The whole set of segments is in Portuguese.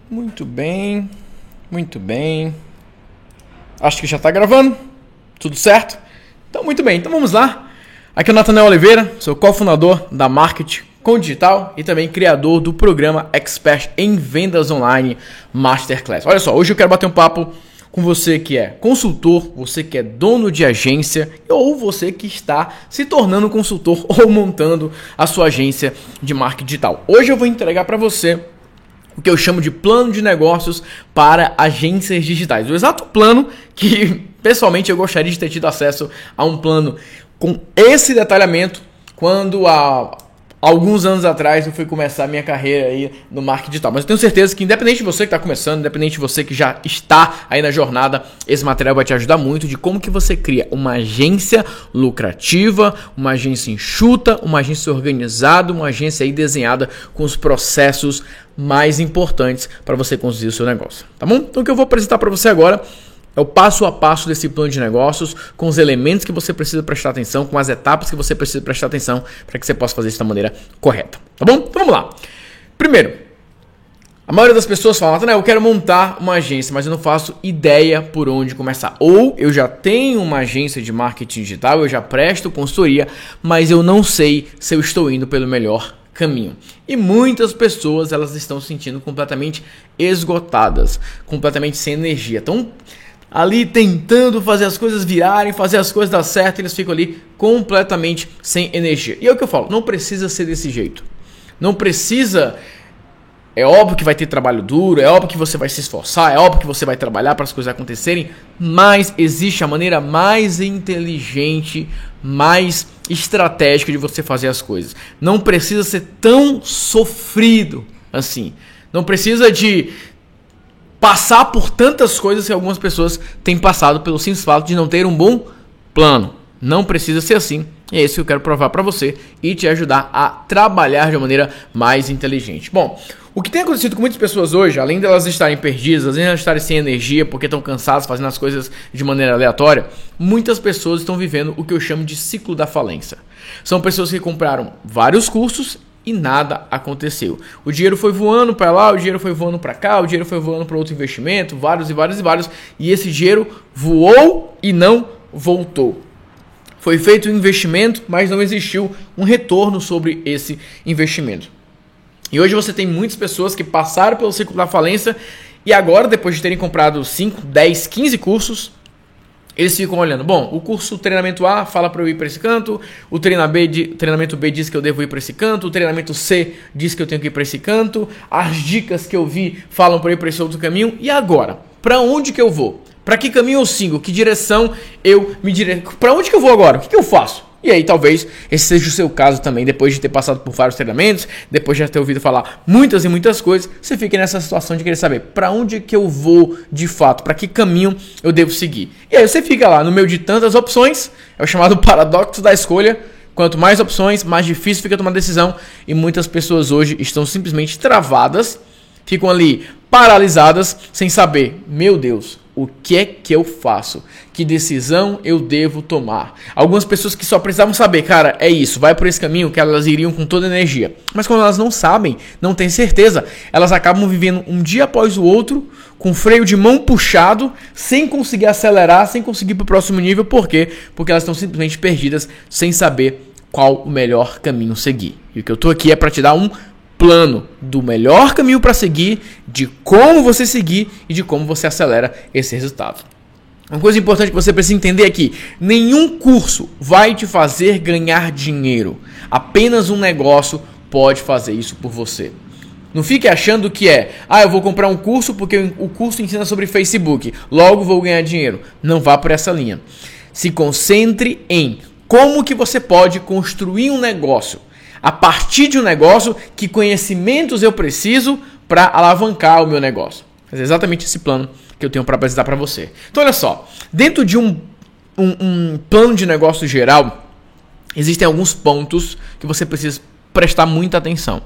Muito bem, muito bem. Acho que já está gravando. Tudo certo? Então, muito bem. Então, vamos lá. Aqui é o Natanael Oliveira, sou cofundador da Marketing com Digital e também criador do programa Expert em Vendas Online Masterclass. Olha só, hoje eu quero bater um papo com você que é consultor, você que é dono de agência ou você que está se tornando consultor ou montando a sua agência de marketing digital. Hoje eu vou entregar para você o que eu chamo de plano de negócios para agências digitais. O exato plano que, pessoalmente, eu gostaria de ter tido acesso a um plano com esse detalhamento quando há alguns anos atrás eu fui começar a minha carreira aí no marketing digital. Mas eu tenho certeza que, independente de você que está começando, independente de você que já está aí na jornada, esse material vai te ajudar muito de como que você cria uma agência lucrativa, uma agência enxuta, uma agência organizada, uma agência aí desenhada com os processos mais importantes para você conduzir o seu negócio, tá bom? Então o que eu vou apresentar para você agora é o passo a passo desse plano de negócios, com os elementos que você precisa prestar atenção, com as etapas que você precisa prestar atenção para que você possa fazer isso da maneira correta, tá bom? Então vamos lá. Primeiro, a maioria das pessoas fala, Natanael, eu quero montar uma agência, mas eu não faço ideia por onde começar. Ou eu já tenho uma agência de marketing digital, eu já presto consultoria, mas eu não sei se eu estou indo pelo melhor caminho. E muitas pessoas elas estão se sentindo completamente esgotadas, completamente sem energia. Estão ali tentando fazer as coisas virarem, fazer as coisas dar certo, eles ficam ali completamente sem energia. E é o que eu falo, não precisa ser desse jeito. Não precisa. É óbvio que vai ter trabalho duro, é óbvio que você vai se esforçar, é óbvio que você vai trabalhar para as coisas acontecerem, mas existe a maneira mais inteligente, mais estratégica de você fazer as coisas. Não precisa ser tão sofrido assim. Não precisa de passar por tantas coisas que algumas pessoas têm passado pelo simples fato de não ter um bom plano. Não precisa ser assim. É isso que eu quero provar para você e te ajudar a trabalhar de uma maneira mais inteligente. Bom, o que tem acontecido com muitas pessoas hoje, além delas estarem perdidas, além de elas estarem sem energia porque estão cansadas fazendo as coisas de maneira aleatória, muitas pessoas estão vivendo o que eu chamo de ciclo da falência. São pessoas que compraram vários cursos e nada aconteceu. O dinheiro foi voando para lá, o dinheiro foi voando para cá, o dinheiro foi voando para outro investimento, vários, e esse dinheiro voou e não voltou. Foi feito um investimento, mas não existiu um retorno sobre esse investimento. E hoje você tem muitas pessoas que passaram pelo ciclo da falência e agora, depois de terem comprado 5, 10, 15 cursos, eles ficam olhando, bom, o curso treinamento A fala para eu ir para esse canto, o treinamento B diz que eu devo ir para esse canto, o treinamento C diz que eu tenho que ir para esse canto, as dicas que eu vi falam para eu ir para esse outro caminho, e agora? Para onde que eu vou? Para que caminho eu sigo? Que direção eu me direto? Para onde que eu vou agora? O que eu faço? E aí talvez esse seja o seu caso também, depois de ter passado por vários treinamentos, depois de já ter ouvido falar muitas e muitas coisas, você fica nessa situação de querer saber para onde que eu vou de fato, para que caminho eu devo seguir. E aí você fica lá no meio de tantas opções, é o chamado paradoxo da escolha. Quanto mais opções, mais difícil fica tomar decisão, e muitas pessoas hoje estão simplesmente travadas, ficam ali paralisadas sem saber, meu Deus, o que é que eu faço? Que decisão eu devo tomar? Algumas pessoas que só precisavam saber, cara, é isso, vai por esse caminho, que elas iriam com toda a energia. Mas quando elas não sabem, não têm certeza, elas acabam vivendo um dia após o outro, com freio de mão puxado, sem conseguir acelerar, sem conseguir ir para o próximo nível. Por quê? Porque elas estão simplesmente perdidas, sem saber qual o melhor caminho seguir. E o que eu estou aqui é para te dar um plano do melhor caminho para seguir, de como você seguir e de como você acelera esse resultado. Uma coisa importante que você precisa entender é que nenhum curso vai te fazer ganhar dinheiro. Apenas um negócio pode fazer isso por você. Não fique achando que eu vou comprar um curso porque o curso ensina sobre Facebook, logo vou ganhar dinheiro. Não vá por essa linha. Se concentre em como que você pode construir um negócio. A partir de um negócio, que conhecimentos eu preciso para alavancar o meu negócio. É exatamente esse plano que eu tenho para apresentar para você. Então olha só, dentro de um plano de negócio geral, existem alguns pontos que você precisa prestar muita atenção.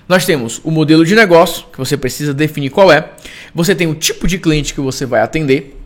Nós temos o modelo de negócio, que você precisa definir qual é. Você tem o tipo de cliente que você vai atender,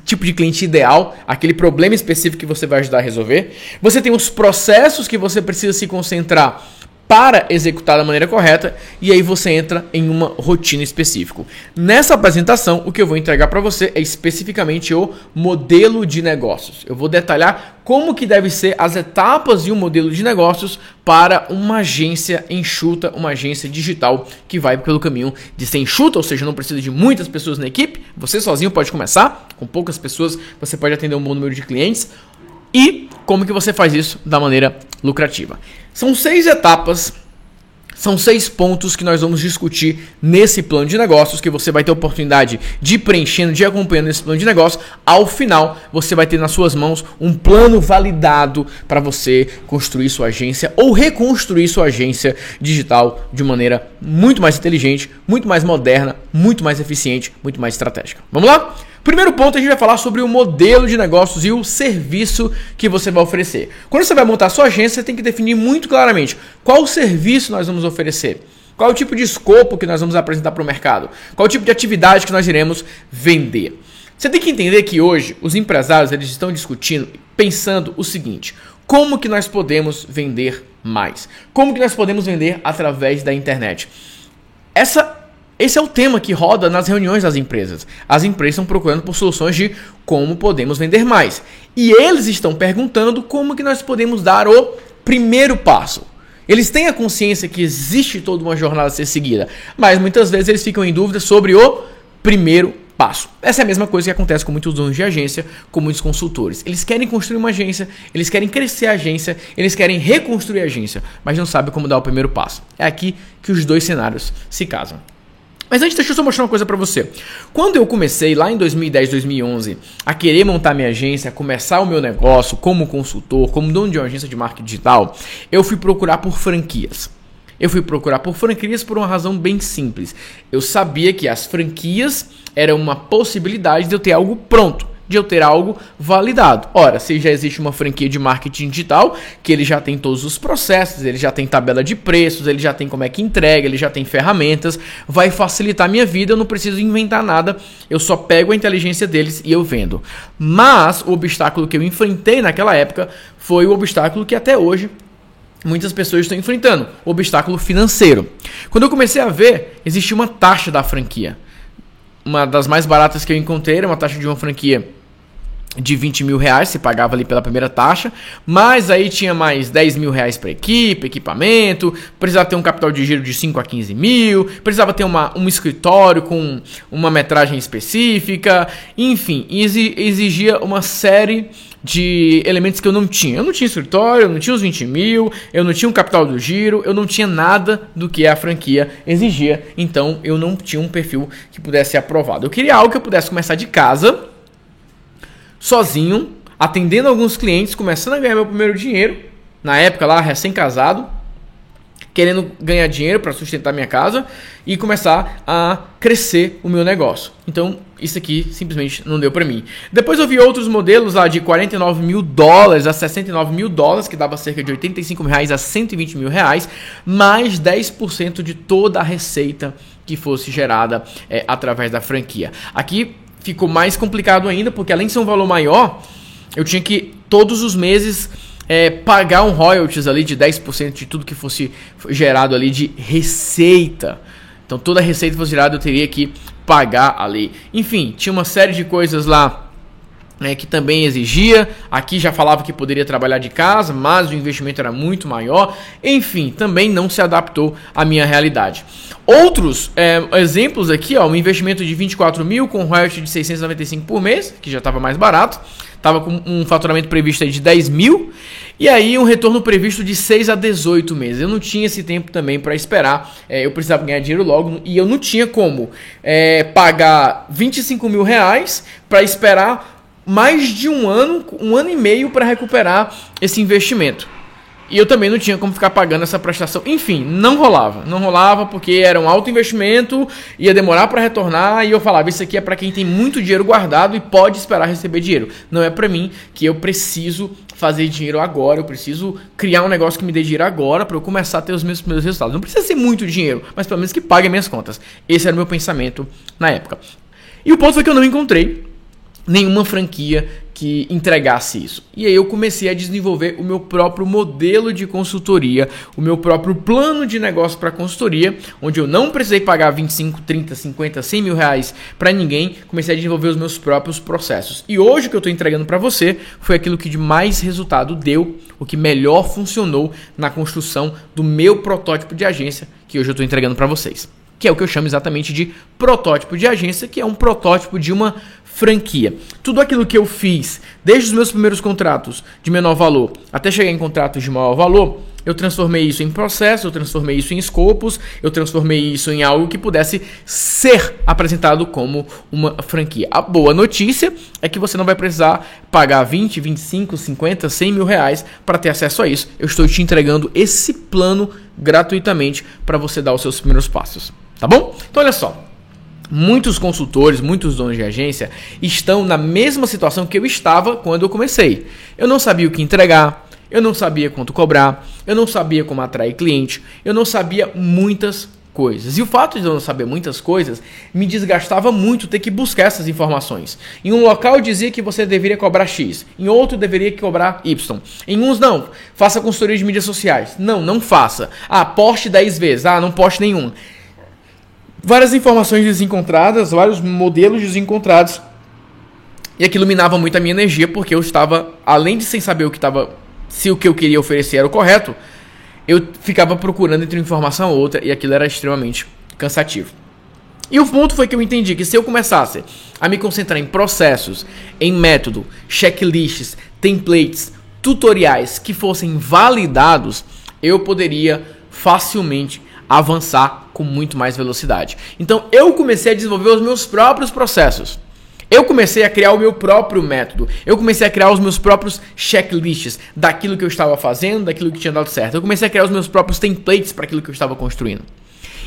tipo de cliente ideal, aquele problema específico que você vai ajudar a resolver. Você tem os processos que você precisa se concentrar para executar da maneira correta, e aí você entra em uma rotina específica. Nessa apresentação, o que eu vou entregar para você é especificamente o modelo de negócios. Eu vou detalhar como que deve ser as etapas de um modelo de negócios para uma agência enxuta, uma agência digital que vai pelo caminho de ser enxuta, ou seja, não precisa de muitas pessoas na equipe, você sozinho pode começar, com poucas pessoas você pode atender um bom número de clientes, e como que você faz isso da maneira lucrativa. São 6 etapas, são 6 pontos que nós vamos discutir nesse plano de negócios, que você vai ter a oportunidade de ir preenchendo, de ir acompanhando esse plano de negócio. Ao final, você vai ter nas suas mãos um plano validado para você construir sua agência ou reconstruir sua agência digital de maneira muito mais inteligente, muito mais moderna, muito mais eficiente, muito mais estratégica. Vamos lá? Primeiro ponto, a gente vai falar sobre o modelo de negócios e o serviço que você vai oferecer. Quando você vai montar a sua agência, você tem que definir muito claramente qual o serviço nós vamos oferecer, qual o tipo de escopo que nós vamos apresentar para o mercado, qual o tipo de atividade que nós iremos vender. Você tem que entender que hoje os empresários eles estão discutindo, pensando o seguinte: como que nós podemos vender mais? Como que nós podemos vender através da internet? Esse é o tema que roda nas reuniões das empresas. As empresas estão procurando por soluções de como podemos vender mais. E eles estão perguntando como que nós podemos dar o primeiro passo. Eles têm a consciência que existe toda uma jornada a ser seguida, mas muitas vezes eles ficam em dúvida sobre o primeiro passo. Essa é a mesma coisa que acontece com muitos donos de agência, com muitos consultores. Eles querem construir uma agência, eles querem crescer a agência, eles querem reconstruir a agência, mas não sabem como dar o primeiro passo. É aqui que os dois cenários se casam. Mas antes, deixa eu só mostrar uma coisa pra você. Quando eu comecei lá em 2010, 2011 a querer montar minha agência, a começar o meu negócio como consultor, como dono de uma agência de marketing digital, eu fui procurar por franquias. Eu fui procurar por franquias por uma razão bem simples. Eu sabia que as franquias eram uma possibilidade de eu ter algo pronto, de eu ter algo validado. Ora, se já existe uma franquia de marketing digital, que ele já tem todos os processos, ele já tem tabela de preços, ele já tem como é que entrega, ele já tem ferramentas, vai facilitar a minha vida, eu não preciso inventar nada, eu só pego a inteligência deles e eu vendo. Mas o obstáculo que eu enfrentei naquela época foi o obstáculo que até hoje muitas pessoas estão enfrentando, o obstáculo financeiro. Quando eu comecei a ver, existia uma taxa da franquia. Uma das mais baratas que eu encontrei era uma taxa de uma franquia de 20 mil reais, se pagava ali pela primeira taxa, mas aí tinha mais 10 mil reais para equipamento, precisava ter um capital de giro de 5 a 15 mil, precisava ter um escritório com uma metragem específica, enfim, exigia uma série de elementos que eu não tinha. Eu não tinha escritório, eu não tinha os 20 mil, eu não tinha um capital do giro, eu não tinha nada do que a franquia exigia, então eu não tinha um perfil que pudesse ser aprovado. Eu queria algo que eu pudesse começar de casa, sozinho, atendendo alguns clientes, começando a ganhar meu primeiro dinheiro, na época lá, recém-casado, querendo ganhar dinheiro para sustentar minha casa e começar a crescer o meu negócio. Então, isso aqui simplesmente não deu para mim. Depois eu vi outros modelos lá de 49 mil dólares a 69 mil dólares, que dava cerca de 85 mil reais a 120 mil reais, mais 10% de toda a receita que fosse gerada através da franquia. Aqui ficou mais complicado ainda, porque além de ser um valor maior, eu tinha que todos os meses pagar um royalties ali de 10% de tudo que fosse gerado ali de receita. Então toda a receita que fosse gerada eu teria que pagar ali. Enfim, tinha uma série de coisas lá que também exigia. Aqui já falava que poderia trabalhar de casa, mas o investimento era muito maior. Enfim, também não se adaptou à minha realidade. Outros exemplos aqui, um investimento de 24 mil com royalties de 695 por mês, que já estava mais barato. Estava com um faturamento previsto aí de 10 mil e aí um retorno previsto de 6 a 18 meses. Eu não tinha esse tempo também para esperar, eu precisava ganhar dinheiro logo e eu não tinha como pagar 25 mil reais para esperar mais de um ano e meio para recuperar esse investimento. E eu também não tinha como ficar pagando essa prestação. Enfim, não rolava porque era um alto investimento, ia demorar para retornar e eu falava, isso aqui é para quem tem muito dinheiro guardado e pode esperar receber dinheiro. Não é para mim, que eu preciso fazer dinheiro agora, eu preciso criar um negócio que me dê dinheiro agora para eu começar a ter os meus primeiros resultados. Não precisa ser muito dinheiro, mas pelo menos que pague minhas contas. Esse era o meu pensamento na época. E o ponto foi que eu não encontrei nenhuma franquia que entregasse isso. E aí eu comecei a desenvolver o meu próprio modelo de consultoria, o meu próprio plano de negócio para consultoria, onde eu não precisei pagar 25, 30, 50, 100 mil reais para ninguém. Comecei a desenvolver os meus próprios processos. E hoje o que eu estou entregando para você foi aquilo que de mais resultado deu, o que melhor funcionou na construção do meu protótipo de agência, que hoje eu estou entregando para vocês. Que é o que eu chamo exatamente de protótipo de agência, que é um protótipo de uma franquia. Tudo aquilo que eu fiz, desde os meus primeiros contratos de menor valor até chegar em contratos de maior valor, eu transformei isso em processo, eu transformei isso em escopos, eu transformei isso em algo que pudesse ser apresentado como uma franquia. A boa notícia é que você não vai precisar pagar 20, 25, 50, 100 mil reais para ter acesso a isso. Eu estou te entregando esse plano gratuitamente para você dar os seus primeiros passos. Tá bom? Então olha só, muitos consultores, muitos donos de agência estão na mesma situação que eu estava quando eu comecei. Eu não sabia o que entregar, eu não sabia quanto cobrar, eu não sabia como atrair cliente, eu não sabia muitas coisas. E o fato de eu não saber muitas coisas me desgastava muito ter que buscar essas informações. Em um local dizia que você deveria cobrar X, em outro deveria cobrar Y. Em uns não, faça consultoria de mídias sociais. Não faça. Poste 10 vezes, não poste nenhum. Várias informações desencontradas, vários modelos desencontrados. E aquilo minava muito a minha energia, porque eu estava, além de sem saber se o que eu queria oferecer era o correto, eu ficava procurando entre uma informação ou outra, e aquilo era extremamente cansativo. E o ponto foi que eu entendi que se eu começasse a me concentrar em processos, em método, checklists, templates, tutoriais que fossem validados, eu poderia facilmente avançar com muito mais velocidade. Então eu comecei a desenvolver os meus próprios processos. Eu comecei a criar o meu próprio método. Eu comecei a criar os meus próprios checklists daquilo que eu estava fazendo, daquilo que tinha dado certo. Eu comecei a criar os meus próprios templates para aquilo que eu estava construindo.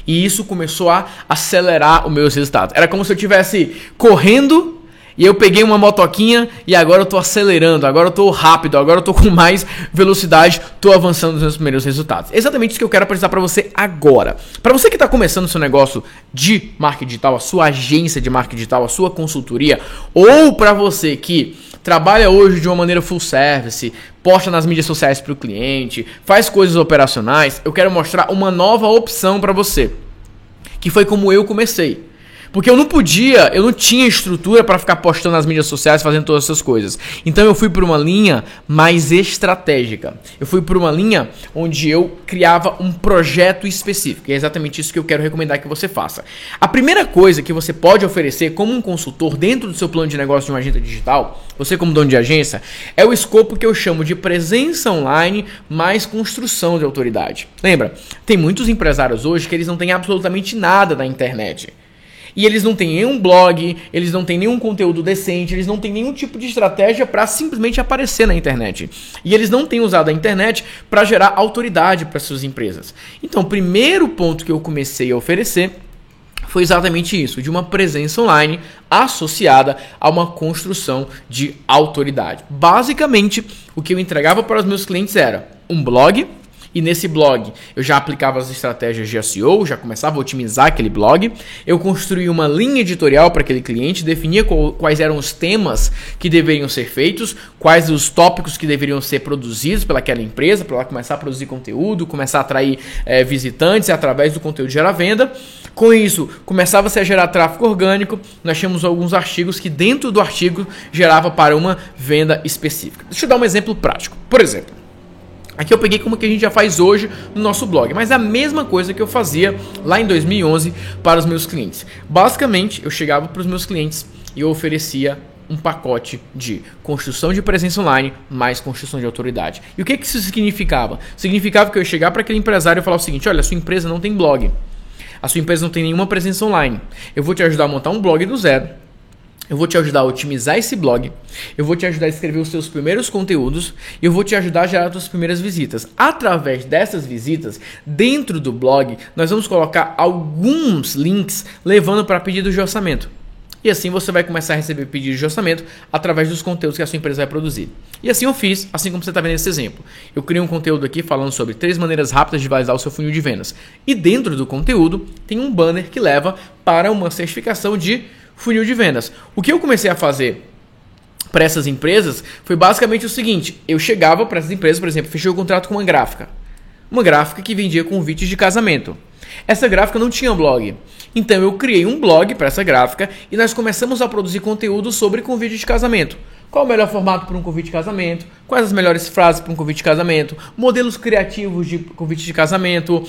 E isso começou a acelerar os meus resultados. Era como se eu estivesse correndo e eu peguei uma motoquinha e agora eu estou acelerando, agora eu estou rápido, agora eu estou com mais velocidade, estou avançando nos meus primeiros resultados. Exatamente isso que eu quero apresentar para você agora. Para você que está começando o seu negócio de marketing digital, a sua agência de marketing digital, a sua consultoria, ou para você que trabalha hoje de uma maneira full service, posta nas mídias sociais para o cliente, faz coisas operacionais, eu quero mostrar uma nova opção para você, que foi como eu comecei. Porque eu não tinha estrutura para ficar postando nas mídias sociais, fazendo todas essas coisas. Então eu fui por uma linha mais estratégica. Eu fui por uma linha onde eu criava um projeto específico. E é exatamente isso que eu quero recomendar que você faça. A primeira coisa que você pode oferecer como um consultor dentro do seu plano de negócio de uma agência digital, você como dono de agência, é o escopo que eu chamo de presença online mais construção de autoridade. Lembra? Tem muitos empresários hoje que eles não têm absolutamente nada na internet. E eles não têm nenhum blog, eles não têm nenhum conteúdo decente, eles não têm nenhum tipo de estratégia para simplesmente aparecer na internet. E eles não têm usado a internet para gerar autoridade para suas empresas. Então, o primeiro ponto que eu comecei a oferecer foi exatamente isso, de uma presença online associada a uma construção de autoridade. Basicamente, o que eu entregava para os meus clientes era um blog. E nesse blog eu já aplicava as estratégias de SEO, já começava a otimizar aquele blog. Eu construía uma linha editorial para aquele cliente, definia quais eram os temas que deveriam ser feitos, quais os tópicos que deveriam ser produzidos pelaquela empresa, para ela começar a produzir conteúdo, começar a atrair visitantes através do conteúdo gerar venda. Com isso, começava-se a gerar tráfego orgânico. Nós tínhamos alguns artigos que dentro do artigo gerava para uma venda específica. Deixa eu dar um exemplo prático. Por exemplo, aqui eu peguei como que a gente já faz hoje no nosso blog, mas é a mesma coisa que eu fazia lá em 2011 para os meus clientes. Basicamente, eu chegava para os meus clientes e eu oferecia um pacote de construção de presença online mais construção de autoridade. E o que isso significava? Significava que eu ia chegar para aquele empresário e falar o seguinte: olha, a sua empresa não tem blog, a sua empresa não tem nenhuma presença online. Eu vou te ajudar a montar um blog do zero. Eu vou te ajudar a otimizar esse blog, eu vou te ajudar a escrever os seus primeiros conteúdos e eu vou te ajudar a gerar as suas primeiras visitas. Através dessas visitas, dentro do blog, nós vamos colocar alguns links levando para pedidos de orçamento. E assim você vai começar a receber pedidos de orçamento através dos conteúdos que a sua empresa vai produzir. E assim eu fiz, assim como você está vendo esse exemplo. Eu criei um conteúdo aqui falando sobre 3 maneiras rápidas de validar o seu funil de vendas. E dentro do conteúdo tem um banner que leva para uma certificação de funil de vendas. O que eu comecei a fazer para essas empresas foi basicamente o seguinte: eu chegava para essas empresas, por exemplo, fechei o contrato com uma gráfica que vendia convites de casamento. Essa gráfica não tinha blog, então eu criei um blog para essa gráfica e nós começamos a produzir conteúdo sobre convite de casamento. Qual o melhor formato para um convite de casamento? Quais as melhores frases para um convite de casamento? Modelos criativos de convite de casamento?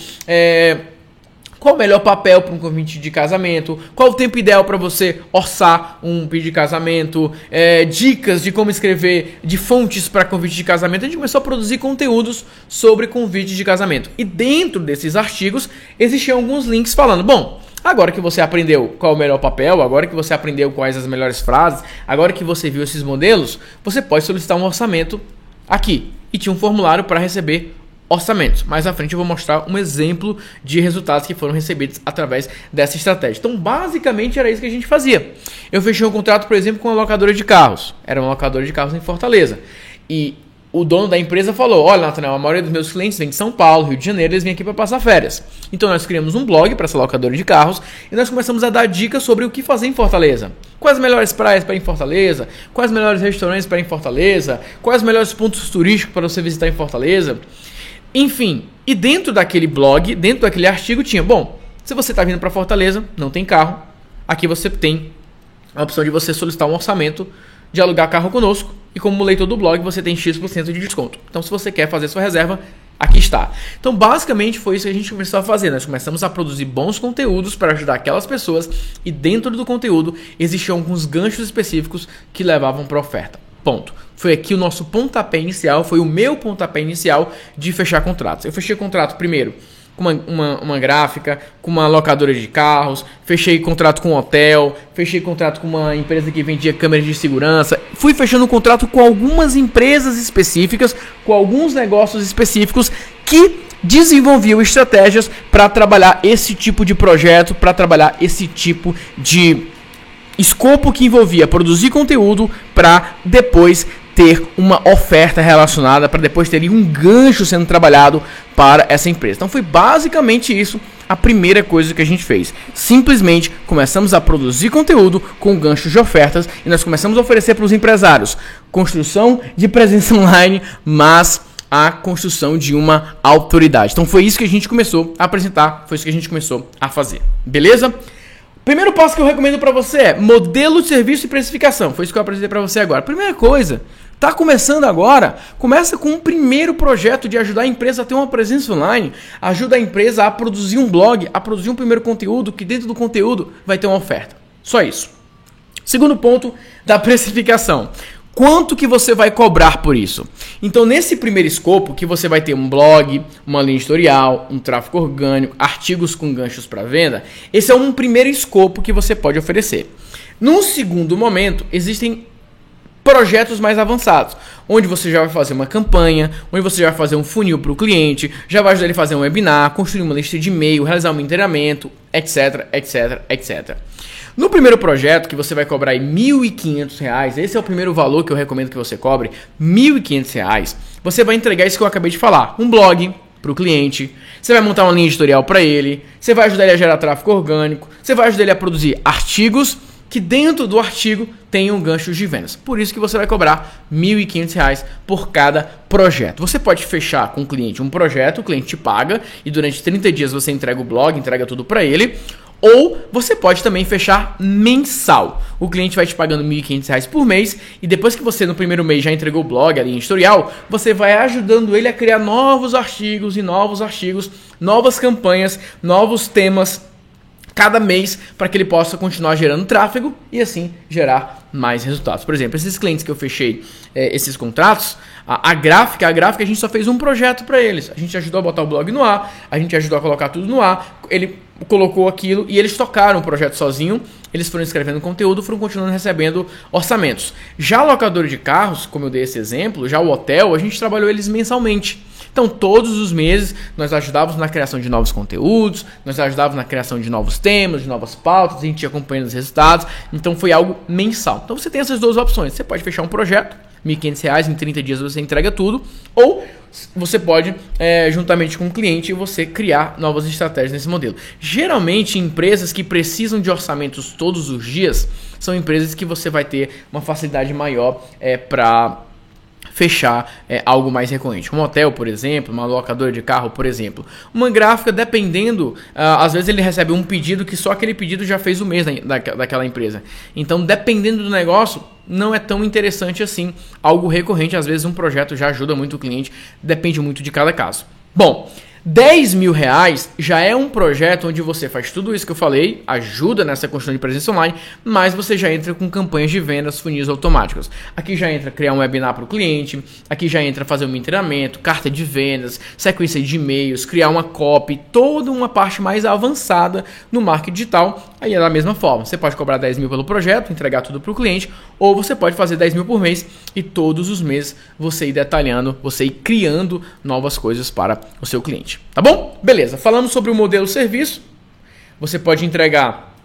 Qual o melhor papel para um convite de casamento? Qual o tempo ideal para você orçar um pedido de casamento? Dicas de como escrever, de fontes para convite de casamento. A gente começou a produzir conteúdos sobre convite de casamento. E dentro desses artigos existiam alguns links falando, bom, agora que você aprendeu qual é o melhor papel, agora que você aprendeu quais as melhores frases, agora que você viu esses modelos, você pode solicitar um orçamento aqui. E tinha um formulário para receber orçamentos. Mais à frente eu vou mostrar um exemplo de resultados que foram recebidos através dessa estratégia. Então, basicamente era isso que a gente fazia. Eu fechei um contrato, por exemplo, com uma locadora de carros. Era uma locadora de carros em Fortaleza. E o dono da empresa falou, olha, Nathanael, a maioria dos meus clientes vem de São Paulo, Rio de Janeiro, eles vêm aqui para passar férias. Então nós criamos um blog para essa locadora de carros e nós começamos a dar dicas sobre o que fazer em Fortaleza. Quais as melhores praias para ir em Fortaleza? Quais os melhores restaurantes para ir em Fortaleza? Quais os melhores pontos turísticos para você visitar em Fortaleza? Enfim, e dentro daquele blog, dentro daquele artigo tinha, bom, se você está vindo para Fortaleza, não tem carro, aqui você tem a opção de você solicitar um orçamento de alugar carro conosco e como leitor do blog você tem X% de desconto. Então se você quer fazer sua reserva, aqui está. Então basicamente foi isso que a gente começou a fazer. Nós começamos a produzir bons conteúdos para ajudar aquelas pessoas e dentro do conteúdo existiam alguns ganchos específicos que levavam para a oferta. Ponto. Foi aqui o nosso pontapé inicial, foi o meu pontapé inicial de fechar contratos. Eu fechei contrato primeiro com uma gráfica, com uma locadora de carros, fechei contrato com um hotel, fechei contrato com uma empresa que vendia câmeras de segurança, fui fechando contrato com algumas empresas específicas, com alguns negócios específicos que desenvolviam estratégias para trabalhar esse tipo de projeto, para trabalhar esse tipo de escopo que envolvia produzir conteúdo para depois ter uma oferta relacionada, para depois ter um gancho sendo trabalhado para essa empresa. Então foi basicamente isso a primeira coisa que a gente fez. Simplesmente começamos a produzir conteúdo com ganchos de ofertas e nós começamos a oferecer para os empresários construção de presença online, mas a construção de uma autoridade. Então foi isso que a gente começou a apresentar, foi isso que a gente começou a fazer. Beleza? Primeiro passo que eu recomendo para você é modelo de serviço e precificação. Foi isso que eu apresentei para você agora. Primeira coisa, tá começando agora, começa com um primeiro projeto de ajudar a empresa a ter uma presença online, ajuda a empresa a produzir um blog, a produzir um primeiro conteúdo, que dentro do conteúdo vai ter uma oferta. Só isso. Segundo ponto da precificação. Quanto que você vai cobrar por isso? Então, nesse primeiro escopo, que você vai ter um blog, uma linha editorial, um tráfego orgânico, artigos com ganchos para venda, esse é um primeiro escopo que você pode oferecer. Num segundo momento, existem projetos mais avançados, onde você já vai fazer uma campanha, onde você já vai fazer um funil para o cliente, já vai ajudar ele a fazer um webinar, construir uma lista de e-mail, realizar um treinamento, etc, etc, etc. No primeiro projeto, que você vai cobrar R$ 1.500, esse é o primeiro valor que eu recomendo que você cobre, R$ 1.500, você vai entregar isso que eu acabei de falar, um blog para o cliente, você vai montar uma linha editorial para ele, você vai ajudar ele a gerar tráfego orgânico, você vai ajudar ele a produzir artigos que dentro do artigo tenham ganchos de vendas. Por isso que você vai cobrar R$ 1.500 por cada projeto. Você pode fechar com o cliente um projeto, o cliente te paga e durante 30 dias você entrega o blog, entrega tudo para ele. Ou você pode também fechar mensal. O cliente vai te pagando R$ 1.500 por mês e depois que você no primeiro mês já entregou o blog, a linha editorial, você vai ajudando ele a criar novos artigos, novas campanhas, novos temas cada mês para que ele possa continuar gerando tráfego e assim gerar mais resultados. Por exemplo, esses clientes que eu fechei esses contratos, a gráfica a gente só fez um projeto para eles. A gente ajudou a botar o blog no ar, a gente ajudou a colocar tudo no ar, ele colocou aquilo e eles tocaram o projeto sozinho, eles foram escrevendo conteúdo, foram continuando recebendo orçamentos. Já a locadora de carros, como eu dei esse exemplo, já o hotel, a gente trabalhou eles mensalmente. Então, todos os meses, nós ajudávamos na criação de novos conteúdos, nós ajudávamos na criação de novos temas, de novas pautas, a gente ia acompanhando os resultados. Então, foi algo mensal. Então, você tem essas duas opções. Você pode fechar um projeto, R$1.500, em 30 dias você entrega tudo, ou você pode, juntamente com o cliente, você criar novas estratégias nesse modelo. Geralmente, empresas que precisam de orçamentos todos os dias, são empresas que você vai ter uma facilidade maior para fechar algo mais recorrente. Um hotel, por exemplo, uma locadora de carro, por exemplo. Uma gráfica, dependendo, às vezes ele recebe um pedido que só aquele pedido já fez o mês daquela empresa. Então, dependendo do negócio, não é tão interessante assim. Algo recorrente, às vezes um projeto já ajuda muito o cliente, depende muito de cada caso. Bom, R$10.000 já é um projeto onde você faz tudo isso que eu falei, ajuda nessa construção de presença online, mas você já entra com campanhas de vendas, funis automáticos. Aqui já entra criar um webinar para o cliente, aqui já entra fazer um treinamento, carta de vendas, sequência de e-mails, criar uma copy, toda uma parte mais avançada no marketing digital. Aí é da mesma forma, você pode cobrar 10 mil pelo projeto, entregar tudo para o cliente, ou você pode fazer 10 mil por mês e todos os meses você ir detalhando, você ir criando novas coisas para o seu cliente. Tá bom? Beleza. Falamos sobre o modelo serviço. Você pode entregar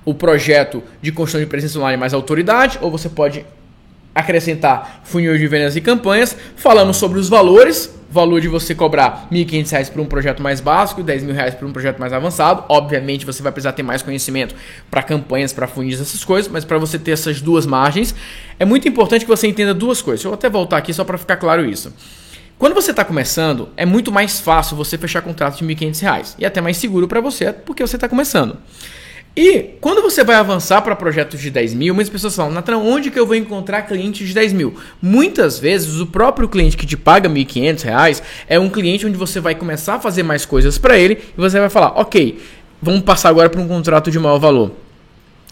o projeto de construção de presença online mais autoridade, ou você pode acrescentar funil de vendas e campanhas. Falamos sobre os valores. Valor de você cobrar R$1.500 por um projeto mais básico e R$10.000 por um projeto mais avançado. Obviamente você vai precisar ter mais conhecimento para campanhas, para funis, essas coisas, mas para você ter essas duas margens, é muito importante que você entenda duas coisas. Eu vou até voltar aqui só para ficar claro isso. Quando você está começando, é muito mais fácil você fechar contrato de R$1.500 e até mais seguro para você, porque você está começando. E quando você vai avançar para projetos de 10 mil, muitas pessoas falam, Nathan, onde que eu vou encontrar clientes de 10 mil? Muitas vezes o próprio cliente que te paga R$1.500 é um cliente onde você vai começar a fazer mais coisas para ele e você vai falar, ok, vamos passar agora para um contrato de maior valor.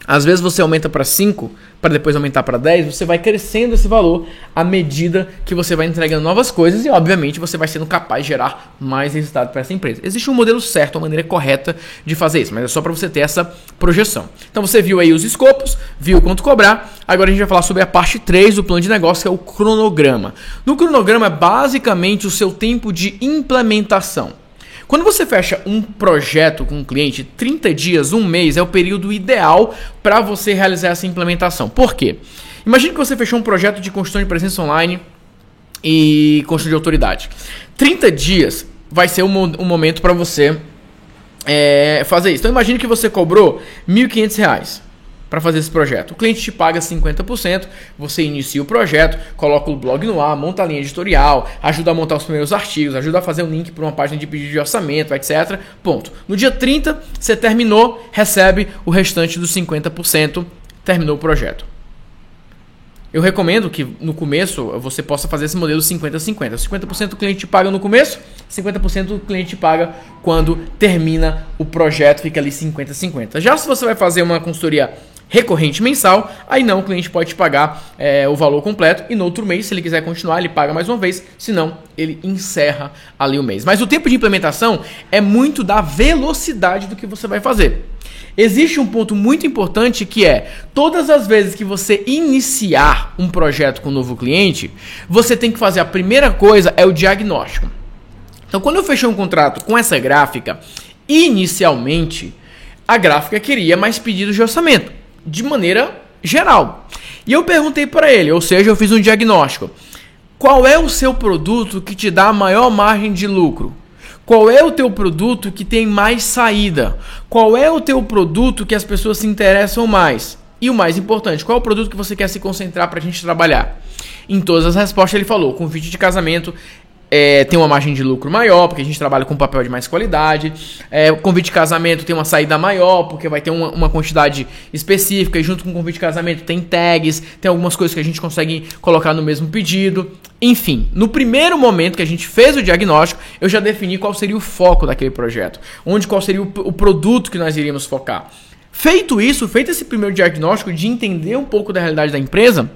Às vezes você aumenta para 5, para depois aumentar para 10, você vai crescendo esse valor à medida que você vai entregando novas coisas e, obviamente, você vai sendo capaz de gerar mais resultado para essa empresa. Existe um modelo certo, uma maneira correta de fazer isso, mas é só para você ter essa projeção. Então você viu aí os escopos, viu quanto cobrar, agora a gente vai falar sobre a parte 3 do plano de negócio, que é o cronograma. No cronograma é basicamente o seu tempo de implementação. Quando você fecha um projeto com um cliente, 30 dias, um mês é o período ideal para você realizar essa implementação. Por quê? Imagine que você fechou um projeto de construção de presença online e construção de autoridade. 30 dias vai ser um momento para você fazer isso. Então imagine que você cobrou R$1.500 para fazer esse projeto. O cliente te paga 50%, você inicia o projeto, coloca o blog no ar, monta a linha editorial, ajuda a montar os primeiros artigos, ajuda a fazer um link para uma página de pedido de orçamento, etc. Ponto. No dia 30, você terminou, recebe o restante dos 50%, terminou o projeto. Eu recomendo que no começo você possa fazer esse modelo 50-50. 50% o cliente te paga no começo, 50% o cliente te paga quando termina o projeto, fica ali 50-50. Já se você vai fazer uma consultoria recorrente mensal, aí não, o cliente pode te pagar o valor completo e no outro mês, se ele quiser continuar, ele paga mais uma vez, senão ele encerra ali o mês. Mas o tempo de implementação é muito da velocidade do que você vai fazer. Existe um ponto muito importante que é, todas as vezes que você iniciar um projeto com um novo cliente, você tem que fazer, a primeira coisa é o diagnóstico. Então, quando eu fechei um contrato com essa gráfica, inicialmente, a gráfica queria mais pedidos de orçamento, de maneira geral. E eu perguntei para ele, ou seja, eu fiz um diagnóstico. Qual é o seu produto que te dá a maior margem de lucro? Qual é o teu produto que tem mais saída? Qual é o teu produto que as pessoas se interessam mais? E o mais importante, qual é o produto que você quer se concentrar para a gente trabalhar? Em todas as respostas ele falou, convite de casamento tem uma margem de lucro maior, porque a gente trabalha com papel de mais qualidade. Convite de casamento tem uma saída maior, porque vai ter uma quantidade específica, e junto com o convite de casamento tem tags, tem algumas coisas que a gente consegue colocar no mesmo pedido. Enfim, no primeiro momento que a gente fez o diagnóstico, eu já defini qual seria o foco daquele projeto, qual seria o produto que nós iríamos focar. Feito isso, feito esse primeiro diagnóstico de entender um pouco da realidade da empresa,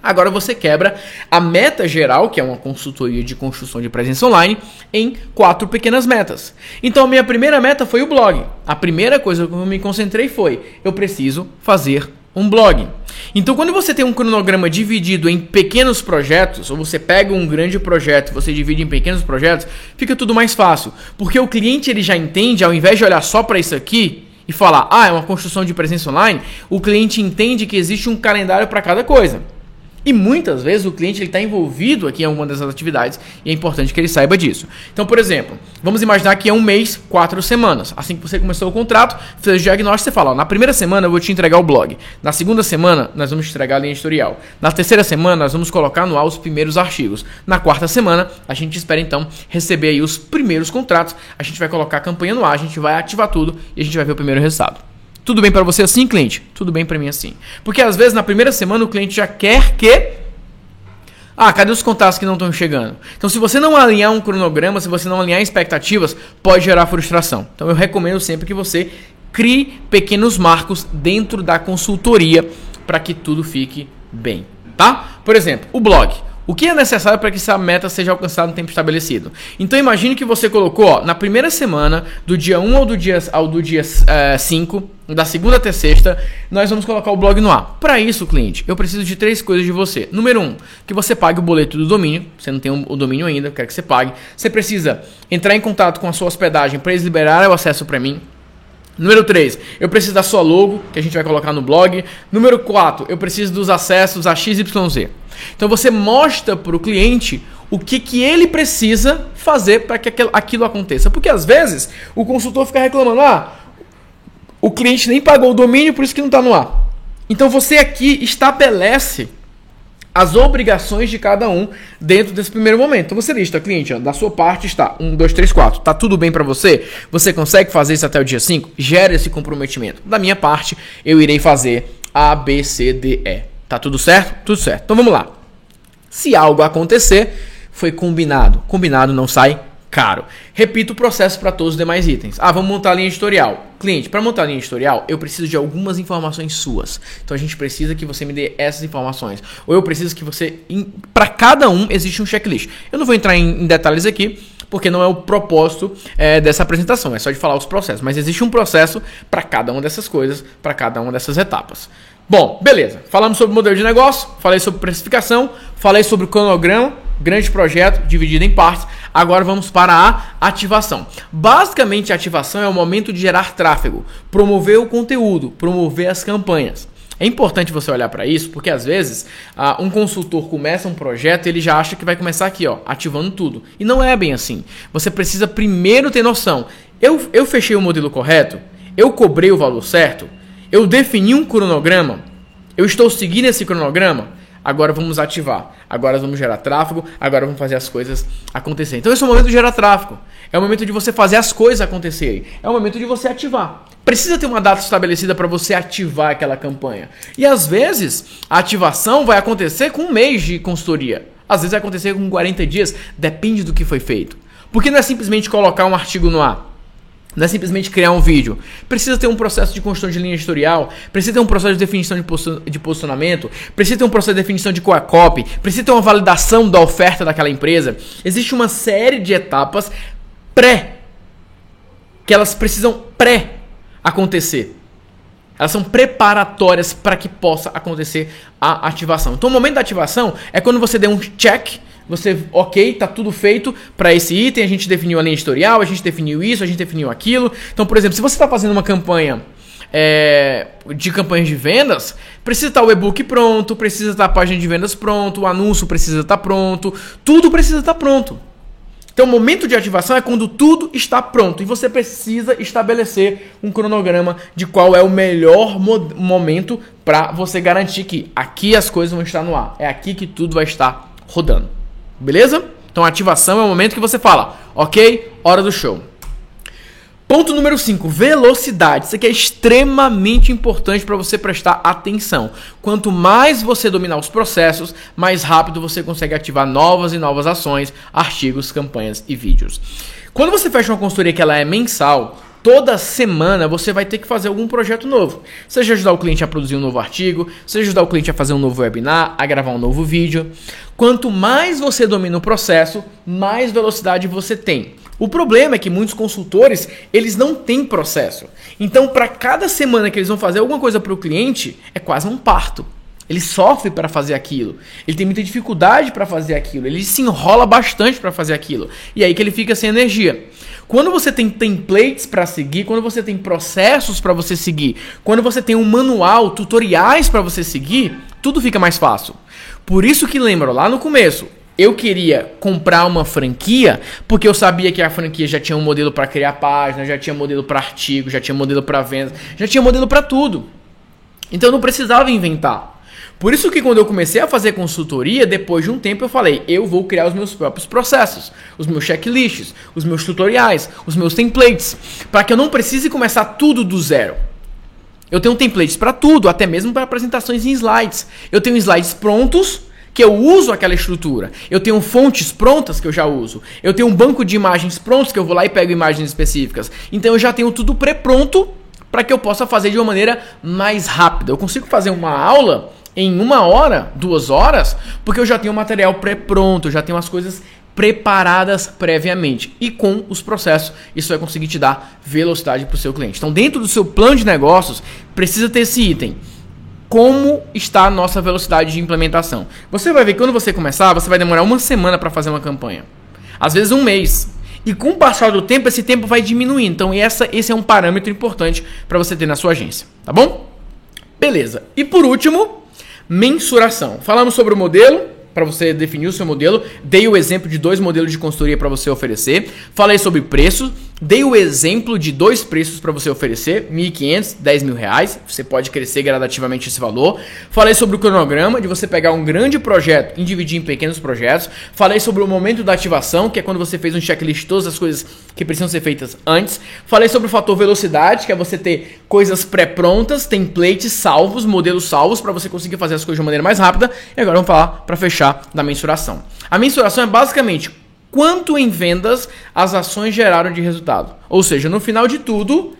agora você quebra a meta geral, que é uma consultoria de construção de presença online, em 4 pequenas metas. Então a minha primeira meta foi o blog. A primeira coisa que eu me concentrei foi, eu preciso fazer um blog. Então, quando você tem um cronograma dividido em pequenos projetos, ou você pega um grande projeto e você divide em pequenos projetos, fica tudo mais fácil. Porque o cliente ele já entende, ao invés de olhar só para isso aqui e falar, é uma construção de presença online, o cliente entende que existe um calendário para cada coisa. E muitas vezes o cliente está envolvido aqui em alguma dessas atividades e é importante que ele saiba disso. Então, por exemplo, vamos imaginar que é um mês, 4 semanas. Assim que você começou o contrato, fez o diagnóstico, você fala, na primeira semana eu vou te entregar o blog. Na segunda semana, nós vamos te entregar a linha editorial. Na terceira semana, nós vamos colocar no ar os primeiros artigos. Na quarta semana, a gente espera então receber aí os primeiros contratos. A gente vai colocar a campanha no ar, a gente vai ativar tudo e a gente vai ver o primeiro resultado. Tudo bem para você assim, cliente? Tudo bem para mim assim. Porque às vezes na primeira semana o cliente já quer que... cadê os contatos que não estão chegando? Então se você não alinhar um cronograma, se você não alinhar expectativas, pode gerar frustração. Então eu recomendo sempre que você crie pequenos marcos dentro da consultoria para que tudo fique bem, tá? Por exemplo, o blog. O que é necessário para que essa meta seja alcançada no tempo estabelecido? Então imagine que você colocou, na primeira semana, do dia 1 ao do dia 5, da segunda até sexta, nós vamos colocar o blog no ar. Para isso, cliente, eu preciso de 3 coisas de você. Número 1, que você pague o boleto do domínio. Você não tem o domínio ainda, eu quero que você pague. Você precisa entrar em contato com a sua hospedagem para eles liberarem o acesso para mim. Número 3, eu preciso da sua logo, que a gente vai colocar no blog. Número 4, eu preciso dos acessos a XYZ. Então você mostra para o cliente o que ele precisa fazer para que aquilo aconteça. Porque às vezes o consultor fica reclamando, o cliente nem pagou o domínio, por isso que não está no ar. Então você aqui estabelece as obrigações de cada um dentro desse primeiro momento. Então você lista, cliente, da sua parte está 1, 2, 3, 4. Tá tudo bem para você? Você consegue fazer isso até o dia 5? Gera esse comprometimento. Da minha parte, eu irei fazer A, B, C, D, E. Tá tudo certo? Tudo certo. Então vamos lá. Se algo acontecer, foi combinado. Combinado não sai caro. Repito o processo para todos os demais itens. Vamos montar a linha editorial. Cliente, para montar a linha editorial, eu preciso de algumas informações suas. Então a gente precisa que você me dê essas informações. Ou eu preciso que você... Para cada um existe um checklist. Eu não vou entrar em detalhes aqui, porque não é o propósito dessa apresentação. É só de falar os processos. Mas existe um processo para cada uma dessas coisas, para cada uma dessas etapas. Bom, beleza. Falamos sobre modelo de negócio, falei sobre precificação, falei sobre o cronograma, grande projeto dividido em partes. Agora vamos para a ativação. Basicamente, a ativação é o momento de gerar tráfego, promover o conteúdo, promover as campanhas. É importante você olhar para isso, porque às vezes um consultor começa um projeto e ele já acha que vai começar aqui, ativando tudo. E não é bem assim. Você precisa primeiro ter noção. Eu fechei o modelo correto? Eu cobrei o valor certo? Eu defini um cronograma? Eu estou seguindo esse cronograma? Agora vamos ativar. Agora vamos gerar tráfego. Agora vamos fazer as coisas acontecerem. Então esse é o momento de gerar tráfego. É o momento de você fazer as coisas acontecerem. É o momento de você ativar. Precisa ter uma data estabelecida para você ativar aquela campanha. E às vezes a ativação vai acontecer com 1 mês de consultoria. Às vezes vai acontecer com 40 dias. Depende do que foi feito. Porque não é simplesmente colocar um artigo no ar. Não é simplesmente criar um vídeo. Precisa ter um processo de construção de linha editorial. Precisa ter um processo de definição de posicionamento. Precisa ter um processo de definição de copy. Precisa ter uma validação da oferta daquela empresa. Existe uma série de etapas que elas precisam acontecer. Elas são preparatórias para que possa acontecer a ativação. Então o momento da ativação é quando você der um check. Você, ok, tá tudo feito para esse item, a gente definiu a linha editorial, a gente definiu isso, a gente definiu aquilo. Então, por exemplo, se você está fazendo uma campanha de campanhas de vendas, precisa estar o e-book pronto, precisa estar a página de vendas pronto, o anúncio precisa estar pronto, tudo precisa estar pronto. Então, o momento de ativação é quando tudo está pronto e você precisa estabelecer um cronograma de qual é o melhor momento para você garantir que aqui as coisas vão estar no ar, é aqui que tudo vai estar rodando. Beleza? Então a ativação é o momento que você fala, ok, hora do show. Ponto número 5, velocidade. Isso aqui é extremamente importante para você prestar atenção. Quanto mais você dominar os processos, mais rápido você consegue ativar novas e novas ações, artigos, campanhas e vídeos. Quando você fecha uma consultoria que ela é mensal, toda semana você vai ter que fazer algum projeto novo. Seja ajudar o cliente a produzir um novo artigo, seja ajudar o cliente a fazer um novo webinar, a gravar um novo vídeo. Quanto mais você domina o processo, mais velocidade você tem. O problema é que muitos consultores, eles não têm processo. Então, para cada semana que eles vão fazer alguma coisa para o cliente, é quase um parto. Ele sofre para fazer aquilo. Ele tem muita dificuldade para fazer aquilo. Ele se enrola bastante para fazer aquilo. E aí que ele fica sem energia. Quando você tem templates para seguir, quando você tem processos para você seguir, quando você tem um manual, tutoriais para você seguir, tudo fica mais fácil. Por isso que lembra, lá no começo, eu queria comprar uma franquia porque eu sabia que a franquia já tinha um modelo para criar página, já tinha modelo para artigo, já tinha modelo para venda, já tinha modelo para tudo. Então eu não precisava inventar. Por isso que quando eu comecei a fazer consultoria, depois de um tempo eu falei, eu vou criar os meus próprios processos, os meus checklists, os meus tutoriais, os meus templates, para que eu não precise começar tudo do zero. Eu tenho templates para tudo, até mesmo para apresentações em slides. Eu tenho slides prontos, que eu uso aquela estrutura. Eu tenho fontes prontas que eu já uso. Eu tenho um banco de imagens prontos que eu vou lá e pego imagens específicas. Então eu já tenho tudo pré-pronto para que eu possa fazer de uma maneira mais rápida. Eu consigo fazer uma aula em 1 hora, 2 horas, porque eu já tenho o material pré-pronto, eu já tenho as coisas preparadas previamente. E com os processos, isso vai conseguir te dar velocidade para o seu cliente. Então, dentro do seu plano de negócios, precisa ter esse item. Como está a nossa velocidade de implementação? Você vai ver que quando você começar, você vai demorar 1 semana para fazer uma campanha. Às vezes 1 mês. E com o passar do tempo, esse tempo vai diminuir. Então esse é um parâmetro importante para você ter na sua agência. Tá bom? Beleza. E por último, mensuração. Falamos sobre o modelo, para você definir o seu modelo. Dei o exemplo de 2 modelos de consultoria para você oferecer. Falei sobre preço. Dei o exemplo de 2 preços para você oferecer, R$1.500, R$10.000, você pode crescer gradativamente esse valor. Falei sobre o cronograma, de você pegar um grande projeto e dividir em pequenos projetos. Falei sobre o momento da ativação, que é quando você fez um checklist de todas as coisas que precisam ser feitas antes. Falei sobre o fator velocidade, que é você ter coisas pré-prontas, templates salvos, modelos salvos, para você conseguir fazer as coisas de uma maneira mais rápida. E agora vamos falar, para fechar, da mensuração. A mensuração é basicamente quanto em vendas as ações geraram de resultado. Ou seja, no final de tudo,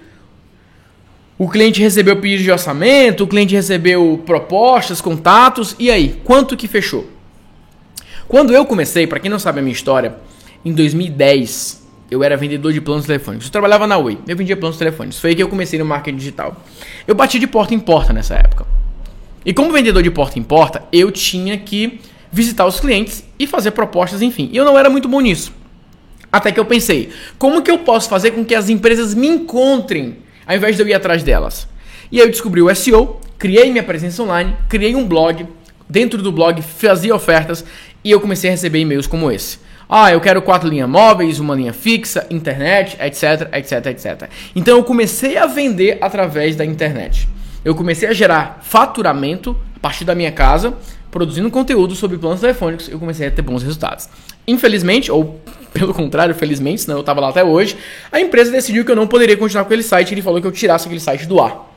o cliente recebeu pedido de orçamento, o cliente recebeu propostas, contatos, e aí, quanto que fechou? Quando eu comecei, para quem não sabe a minha história, em 2010, eu era vendedor de planos telefônicos. Eu trabalhava na Oi, eu vendia planos telefônicos. Foi aí que eu comecei no marketing digital. Eu bati de porta em porta nessa época. E como vendedor de porta em porta, eu tinha que visitar os clientes e fazer propostas, enfim. E eu não era muito bom nisso. Até que eu pensei, como que eu posso fazer com que as empresas me encontrem, ao invés de eu ir atrás delas? E aí eu descobri o SEO, criei minha presença online, criei um blog, dentro do blog fazia ofertas e eu comecei a receber e-mails como esse. Eu quero 4 linhas móveis, 1 linha fixa, internet, etc, etc, etc. Então eu comecei a vender através da internet. Eu comecei a gerar faturamento a partir da minha casa, produzindo conteúdo sobre planos telefônicos, eu comecei a ter bons resultados. Infelizmente, ou pelo contrário, felizmente, senão eu estava lá até hoje, a empresa decidiu que eu não poderia continuar com aquele site, ele falou que eu tirasse aquele site do ar.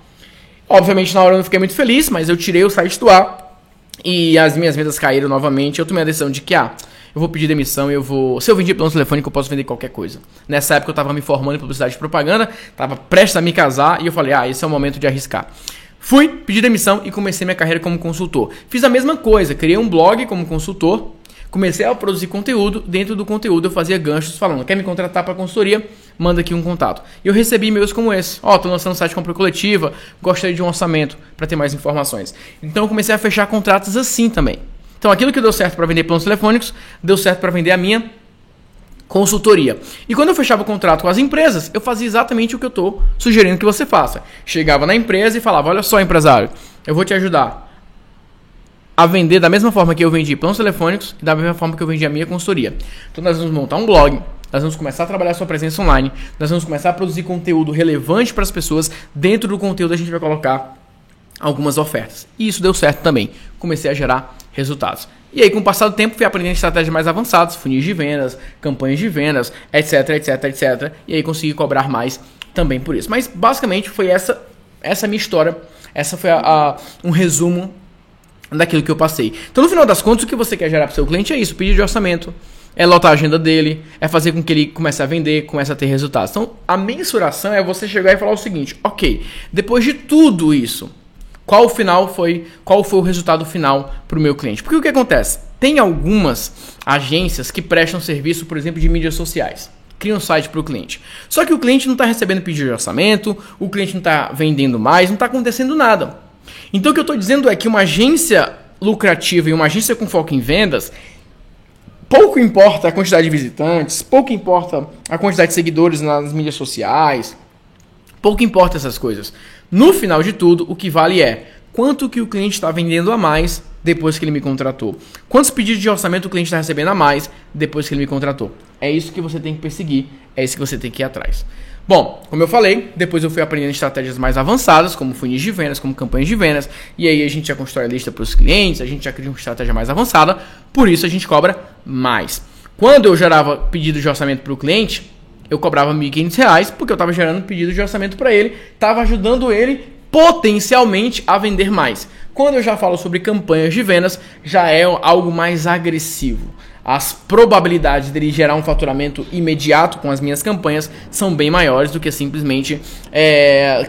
Obviamente, na hora eu não fiquei muito feliz, mas eu tirei o site do ar e as minhas vendas caíram novamente. Eu tomei a decisão de que, eu vou pedir demissão e eu vou... Se eu vendi plano telefônico, eu posso vender qualquer coisa. Nessa época eu estava me formando em publicidade e propaganda, estava prestes a me casar e eu falei, esse é o momento de arriscar. Fui, pedi demissão e comecei minha carreira como consultor. Fiz a mesma coisa, criei um blog como consultor, comecei a produzir conteúdo, dentro do conteúdo eu fazia ganchos falando, quer me contratar para consultoria? Manda aqui um contato. E eu recebi e-mails como esse, tô lançando um site de compra coletiva, gostaria de um orçamento para ter mais informações. Então eu comecei a fechar contratos assim também. Então aquilo que deu certo para vender planos telefônicos, deu certo para vender a minha consultoria. E quando eu fechava o contrato com as empresas, eu fazia exatamente o que eu estou sugerindo que você faça. Chegava na empresa e falava, olha só, empresário, eu vou te ajudar a vender da mesma forma que eu vendi planos telefônicos e da mesma forma que eu vendi a minha consultoria. Então nós vamos montar um blog, nós vamos começar a trabalhar a sua presença online, nós vamos começar a produzir conteúdo relevante para as pessoas. Dentro do conteúdo a gente vai colocar algumas ofertas. E isso deu certo também. Comecei a gerar resultados. E aí, com o passar do tempo, fui aprendendo estratégias mais avançadas, funis de vendas, campanhas de vendas, etc, etc, etc. E aí consegui cobrar mais também por isso. Mas, basicamente, foi essa minha história. Essa foi um resumo daquilo que eu passei. Então, no final das contas, o que você quer gerar para o seu cliente é isso. Pedido de orçamento, é lotar a agenda dele, é fazer com que ele comece a vender, comece a ter resultados. Então, a mensuração é você chegar e falar o seguinte, ok, depois de tudo isso, qual foi o resultado final para o meu cliente? Porque o que acontece? Tem algumas agências que prestam serviço, por exemplo, de mídias sociais. cria um site para o cliente. Só que o cliente não está recebendo pedido de orçamento, o cliente não está vendendo mais, não está acontecendo nada. Então o que eu estou dizendo é que uma agência lucrativa e uma agência com foco em vendas, pouco importa a quantidade de visitantes, pouco importa a quantidade de seguidores nas mídias sociais, pouco importa essas coisas. No final de tudo, o que vale é quanto que o cliente está vendendo a mais depois que ele me contratou. Quantos pedidos de orçamento o cliente está recebendo a mais depois que ele me contratou. É isso que você tem que perseguir, é isso que você tem que ir atrás. Bom, como eu falei, depois eu fui aprendendo estratégias mais avançadas, como funis de vendas, como campanhas de vendas, e aí a gente já constrói a lista para os clientes, a gente já cria uma estratégia mais avançada, por isso a gente cobra mais. Quando eu gerava pedido de orçamento para o cliente, eu cobrava R$ 1.500, porque eu estava gerando pedido de orçamento para ele, estava ajudando ele potencialmente a vender mais. Quando eu já falo sobre campanhas de vendas, já é algo mais agressivo. As probabilidades dele gerar um faturamento imediato com as minhas campanhas são bem maiores do que simplesmente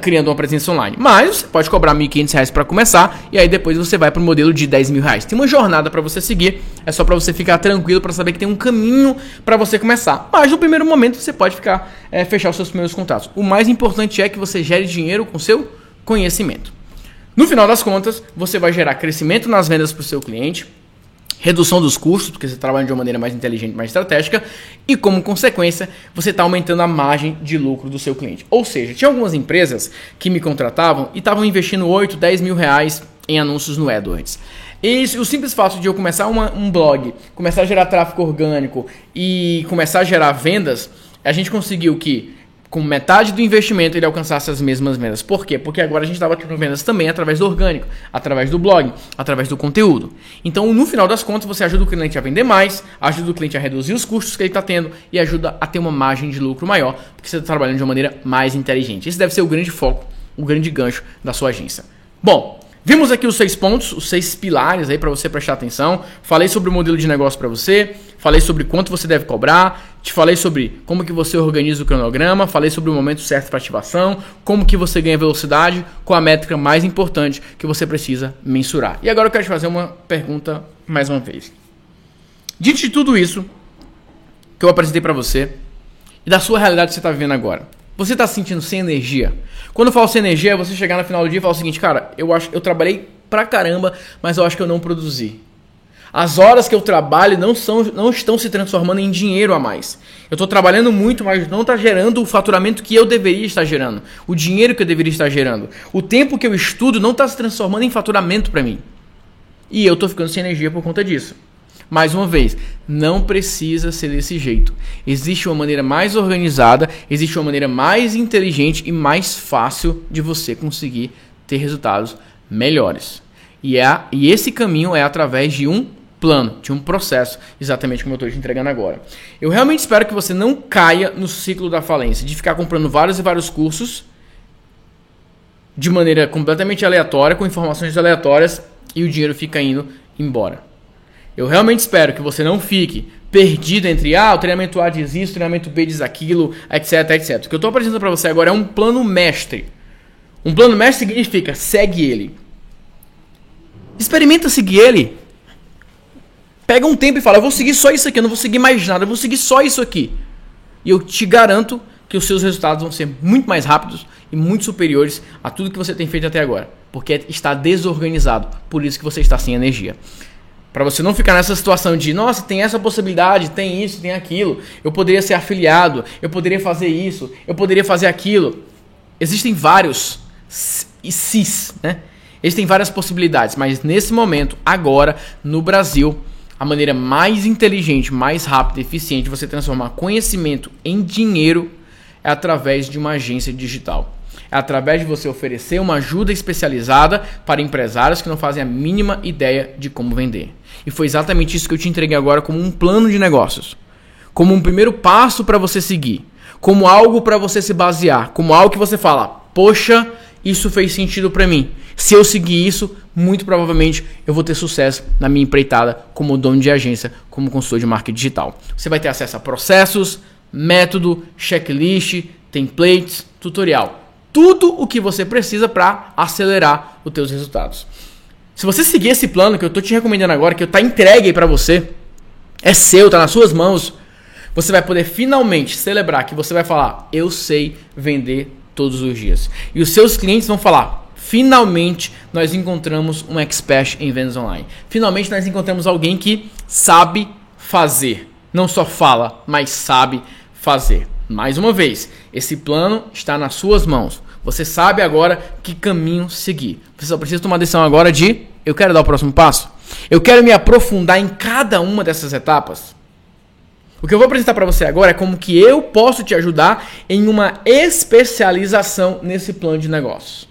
criando uma presença online. Mas você pode cobrar R$ 1.500 para começar e aí depois você vai para o modelo de R$ 10.000. Tem uma jornada para você seguir, é só para você ficar tranquilo, para saber que tem um caminho para você começar. Mas no primeiro momento você pode fechar os seus primeiros contatos. O mais importante é que você gere dinheiro com seu conhecimento. No final das contas, você vai gerar crescimento nas vendas para o seu cliente, redução dos custos, porque você trabalha de uma maneira mais inteligente, mais estratégica, e como consequência, você está aumentando a margem de lucro do seu cliente. Ou seja, tinha algumas empresas que me contratavam e estavam investindo 8, 10 mil reais em anúncios no AdWords. E o simples fato de eu começar um blog, começar a gerar tráfego orgânico e começar a gerar vendas, a gente conseguiu que com metade do investimento ele alcançasse as mesmas vendas. Por quê? Porque agora a gente estava tendo vendas também através do orgânico, através do blog, através do conteúdo. Então, no final das contas, você ajuda o cliente a vender mais, ajuda o cliente a reduzir os custos que ele está tendo e ajuda a ter uma margem de lucro maior, porque você está trabalhando de uma maneira mais inteligente. Esse deve ser o grande foco, o grande gancho da sua agência. Bom, vimos aqui os 6 pontos, os 6 pilares aí para você prestar atenção. Falei sobre o modelo de negócio para você, falei sobre quanto você deve cobrar, te falei sobre como que você organiza o cronograma, falei sobre o momento certo para ativação, como que você ganha velocidade com a métrica mais importante que você precisa mensurar. E agora eu quero te fazer uma pergunta mais uma vez. Diante de tudo isso que eu apresentei para você e da sua realidade que você está vivendo agora, você está se sentindo sem energia? Quando eu falo sem energia, é você chegar no final do dia e falar o seguinte, cara, eu trabalhei pra caramba, mas eu acho que eu não produzi. As horas que eu trabalho não estão se transformando em dinheiro a mais. Eu estou trabalhando muito, mas não está gerando o faturamento que eu deveria estar gerando. O dinheiro que eu deveria estar gerando. O tempo que eu estudo não está se transformando em faturamento para mim. E eu estou ficando sem energia por conta disso. Mais uma vez, não precisa ser desse jeito. Existe uma maneira mais organizada, existe uma maneira mais inteligente e mais fácil de você conseguir ter resultados melhores. E esse caminho é através de um plano, de um processo, exatamente como eu estou te entregando agora. Eu realmente espero que você não caia no ciclo da falência, de ficar comprando vários e vários cursos de maneira completamente aleatória, com informações aleatórias e o dinheiro fica indo embora. Eu realmente espero que você não fique perdido entre o treinamento A diz isso, o treinamento B diz aquilo, etc, etc. O que eu estou apresentando para você agora é um plano mestre. Um plano mestre significa segue ele. Experimenta seguir ele. Pega um tempo e fala, eu vou seguir só isso aqui, eu não vou seguir mais nada, eu vou seguir só isso aqui. E eu te garanto que os seus resultados vão ser muito mais rápidos e muito superiores a tudo que você tem feito até agora. Porque está desorganizado, por isso que você está sem energia. Para você não ficar nessa situação de, nossa, tem essa possibilidade, tem isso, tem aquilo. Eu poderia ser afiliado, eu poderia fazer isso, eu poderia fazer aquilo. Existem vários cis, né? Existem várias possibilidades, mas nesse momento, agora, no Brasil, a maneira mais inteligente, mais rápida e eficiente de você transformar conhecimento em dinheiro é através de uma agência digital. É através de você oferecer uma ajuda especializada para empresários que não fazem a mínima ideia de como vender. E foi exatamente isso que eu te entreguei agora como um plano de negócios. Como um primeiro passo para você seguir. Como algo para você se basear. Como algo que você fala, poxa, isso fez sentido para mim. Se eu seguir isso, muito provavelmente eu vou ter sucesso na minha empreitada como dono de agência, como consultor de marketing digital. Você vai ter acesso a processos, método, checklist, templates, tutorial. Tudo o que você precisa para acelerar os teus resultados. Se você seguir esse plano que eu estou te recomendando agora, que está entregue aí para você, é seu, está nas suas mãos, você vai poder finalmente celebrar que você vai falar, eu sei vender todos os dias. E os seus clientes vão falar, finalmente nós encontramos um expert em vendas online. Finalmente nós encontramos alguém que sabe fazer. Não só fala, mas sabe fazer. Mais uma vez, esse plano está nas suas mãos. Você sabe agora que caminho seguir. Você só precisa tomar a decisão agora de, eu quero dar o próximo passo. Eu quero me aprofundar em cada uma dessas etapas. O que eu vou apresentar para você agora é como que eu posso te ajudar em uma especialização nesse plano de negócios.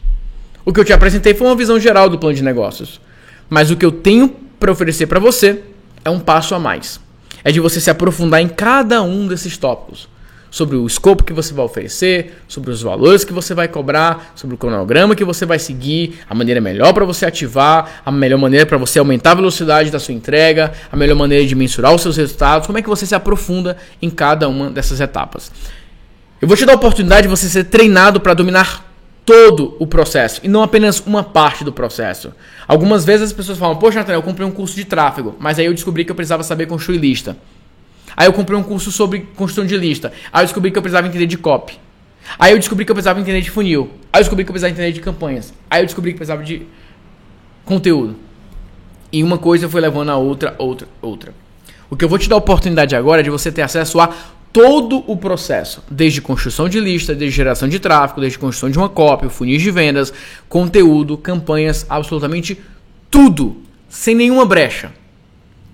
O que eu te apresentei foi uma visão geral do plano de negócios. Mas o que eu tenho para oferecer para você é um passo a mais. É de você se aprofundar em cada um desses tópicos. Sobre o escopo que você vai oferecer, sobre os valores que você vai cobrar, sobre o cronograma que você vai seguir, a maneira melhor para você ativar, a melhor maneira para você aumentar a velocidade da sua entrega, a melhor maneira de mensurar os seus resultados, como é que você se aprofunda em cada uma dessas etapas. Eu vou te dar a oportunidade de você ser treinado para dominar todo o processo e não apenas uma parte do processo. Algumas vezes as pessoas falam, poxa, Nathanael, eu comprei um curso de tráfego, mas aí eu descobri que eu precisava saber construir lista. Aí eu comprei um curso sobre construção de lista. Aí eu descobri que eu precisava entender de copy. Aí eu descobri que eu precisava entender de funil. Aí eu descobri que eu precisava entender de campanhas. Aí eu descobri que eu precisava de conteúdo. E uma coisa foi levando a outra. O que eu vou te dar a oportunidade agora é de você ter acesso a todo o processo. Desde construção de lista, desde geração de tráfego, desde construção de uma copy, funil de vendas, conteúdo, campanhas, absolutamente tudo. Sem nenhuma brecha.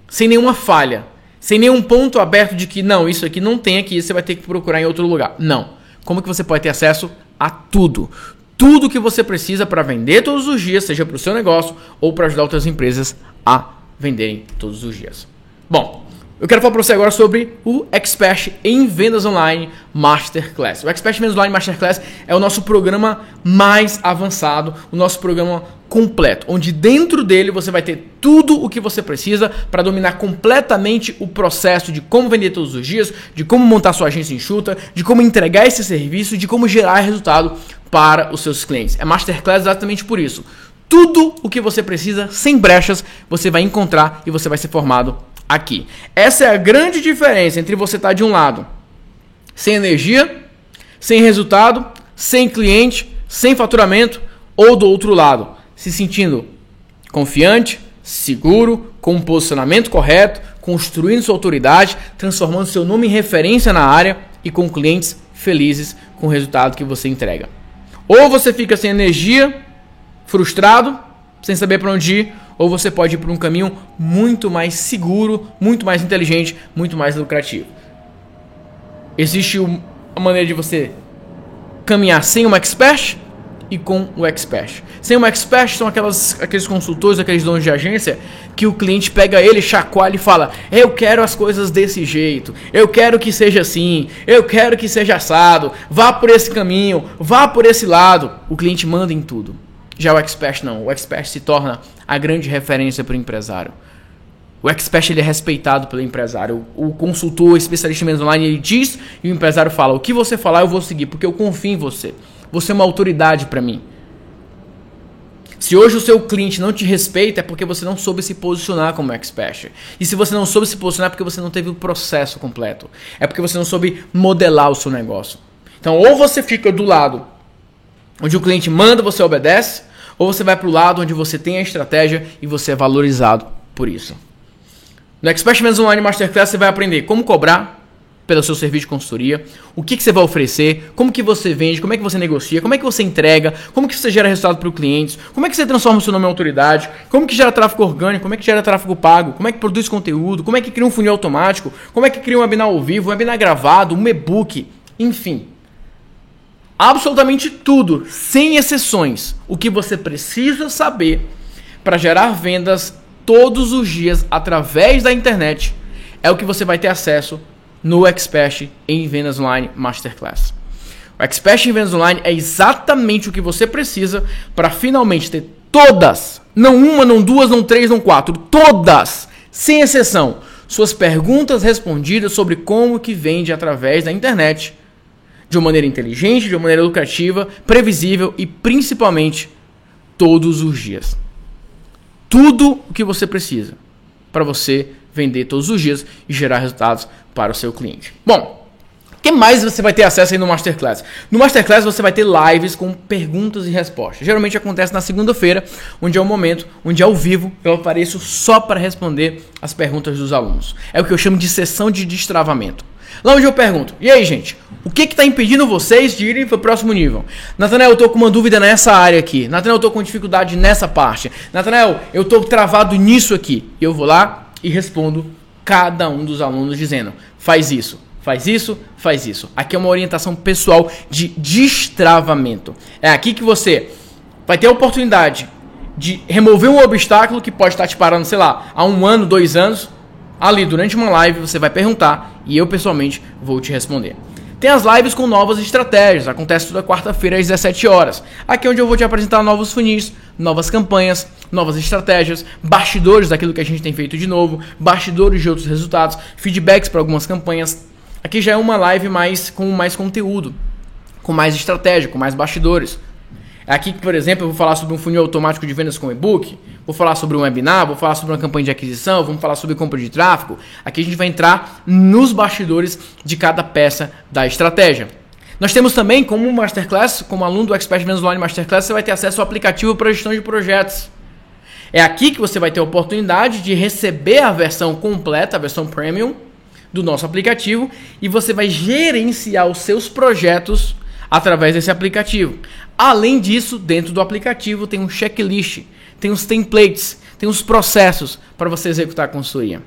Sem nenhuma falha. Sem nenhum ponto aberto de que, não, isso aqui não tem aqui, você vai ter que procurar em outro lugar. Não. Como que você pode ter acesso a tudo? Tudo que você precisa para vender todos os dias, seja para o seu negócio ou para ajudar outras empresas a venderem todos os dias. Bom, eu quero falar para você agora sobre o Expert em Vendas Online Masterclass. O Expert em Vendas Online Masterclass é o nosso programa mais avançado, o nosso programa completo, onde dentro dele você vai ter tudo o que você precisa para dominar completamente o processo de como vender todos os dias, de como montar sua agência enxuta, de como entregar esse serviço, de como gerar resultado para os seus clientes. É Masterclass exatamente por isso. Tudo o que você precisa, sem brechas, você vai encontrar e você vai ser formado aqui. Essa é a grande diferença entre você estar de um lado sem energia, sem resultado, sem cliente, sem faturamento, ou do outro lado se sentindo confiante, seguro, com um posicionamento correto, construindo sua autoridade, transformando seu nome em referência na área e com clientes felizes com o resultado que você entrega. Ou você fica sem energia, frustrado, sem saber para onde ir, ou você pode ir por um caminho muito mais seguro, muito mais inteligente, muito mais lucrativo. Existe uma maneira de você caminhar sem um expert e com o expert. Sem um expert são aqueles consultores, aqueles donos de agência que o cliente pega ele, chacoalha e fala, eu quero as coisas desse jeito, eu quero que seja assim, eu quero que seja assado, vá por esse caminho, vá por esse lado. O cliente manda em tudo. Já o expert não. O expert se torna a grande referência para o empresário. O expert ele é respeitado pelo empresário. O consultor, o especialista em vendas online, ele diz e o empresário fala, o que você falar eu vou seguir, porque eu confio em você. Você é uma autoridade para mim. Se hoje o seu cliente não te respeita, é porque você não soube se posicionar como expert. E se você não soube se posicionar, é porque você não teve o processo completo. É porque você não soube modelar o seu negócio. Então, ou você fica do lado onde o cliente manda, você obedece, ou você vai para o lado onde você tem a estratégia e você é valorizado por isso. No Expert Vendas Online Masterclass você vai aprender como cobrar pelo seu serviço de consultoria, o que você vai oferecer, como que você vende, como é que você negocia, como é que você entrega, como que você gera resultado para os clientes, como é que você transforma o seu nome em autoridade, como que gera tráfego orgânico, como é que gera tráfego pago, como é que produz conteúdo, como é que cria um funil automático, como é que cria um webinar ao vivo, um webinar gravado, um e-book, enfim. Absolutamente tudo, sem exceções, o que você precisa saber para gerar vendas todos os dias através da internet é o que você vai ter acesso no Expert em Vendas Online Masterclass. O Expert em Vendas Online é exatamente o que você precisa para finalmente ter todas, não uma, não duas, não três, não quatro, todas, sem exceção, suas perguntas respondidas sobre como que vende através da internet, de uma maneira inteligente, de uma maneira lucrativa, previsível e principalmente todos os dias. Tudo o que você precisa para você vender todos os dias e gerar resultados para o seu cliente. Bom, o que mais você vai ter acesso aí no Masterclass? No Masterclass você vai ter lives com perguntas e respostas. Geralmente acontece na segunda-feira, onde é o momento, onde ao vivo eu apareço só para responder as perguntas dos alunos. É o que eu chamo de sessão de destravamento. Lá onde eu pergunto, e aí gente, o que está impedindo vocês de irem para o próximo nível? Nathanael, eu estou com uma dúvida nessa área aqui. Nathanael, eu estou com dificuldade nessa parte. Nathanael, eu estou travado nisso aqui. E eu vou lá e respondo cada um dos alunos dizendo, faz isso. Faz isso, faz isso. Aqui é uma orientação pessoal de destravamento. É aqui que você vai ter a oportunidade de remover um obstáculo que pode estar te parando, sei lá, há 1 ano, 2 anos. Ali, durante uma live, você vai perguntar e eu, pessoalmente, vou te responder. Tem as lives com novas estratégias. Acontece toda quarta-feira às 17 horas. Aqui é onde eu vou te apresentar novos funis, novas campanhas, novas estratégias, bastidores daquilo que a gente tem feito de novo, bastidores de outros resultados, feedbacks para algumas campanhas. Aqui já é uma live com mais conteúdo, com mais estratégia, com mais bastidores. Aqui, por exemplo, eu vou falar sobre um funil automático de vendas com e-book, vou falar sobre um webinar, vou falar sobre uma campanha de aquisição, vamos falar sobre compra de tráfego. Aqui a gente vai entrar nos bastidores de cada peça da estratégia. Nós temos também, como Masterclass, como aluno do Expert Vendas Online Masterclass, você vai ter acesso ao aplicativo para gestão de projetos. É aqui que você vai ter a oportunidade de receber a versão completa, a versão premium, do nosso aplicativo e você vai gerenciar os seus projetos através desse aplicativo. Além disso, dentro do aplicativo tem um checklist, tem os templates, tem os processos para você executar a consultoria.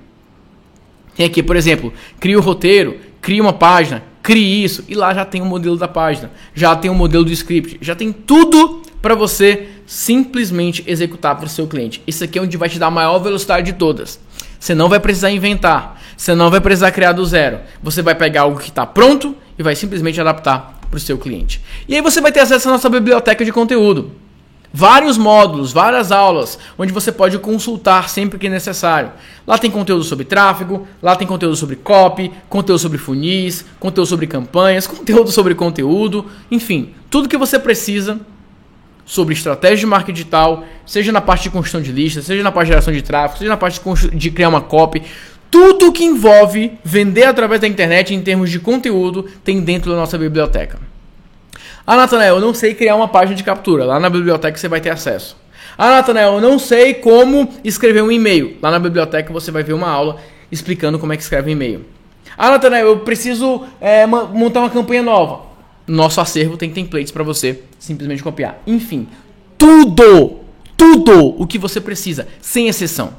Tem aqui, por exemplo, cria o roteiro, cria uma página, crie isso e lá já tem o modelo da página, já tem o modelo do script, já tem tudo para você simplesmente executar para o seu cliente. Isso aqui é onde vai te dar a maior velocidade de todas. Você não vai precisar inventar, você não vai precisar criar do zero. Você vai pegar algo que está pronto e vai simplesmente adaptar para o seu cliente. E aí você vai ter acesso à nossa biblioteca de conteúdo. Vários módulos, várias aulas, onde você pode consultar sempre que necessário. Lá tem conteúdo sobre tráfego, lá tem conteúdo sobre copy, conteúdo sobre funis, conteúdo sobre campanhas, conteúdo sobre conteúdo, enfim, tudo que você precisa sobre estratégia de marketing digital, seja na parte de construção de listas, seja na parte de geração de tráfego, seja na parte de criar uma copy, tudo que envolve vender através da internet em termos de conteúdo tem dentro da nossa biblioteca. Ah, Nathanael, eu não sei criar uma página de captura. Lá na biblioteca você vai ter acesso. Ah, Nathanael, eu não sei como escrever um e-mail. Lá na biblioteca você vai ver uma aula explicando como é que escreve um e-mail. Ah, Nathanael, eu preciso montar uma campanha nova. Nosso acervo tem templates para você simplesmente copiar. Enfim, tudo o que você precisa, sem exceção.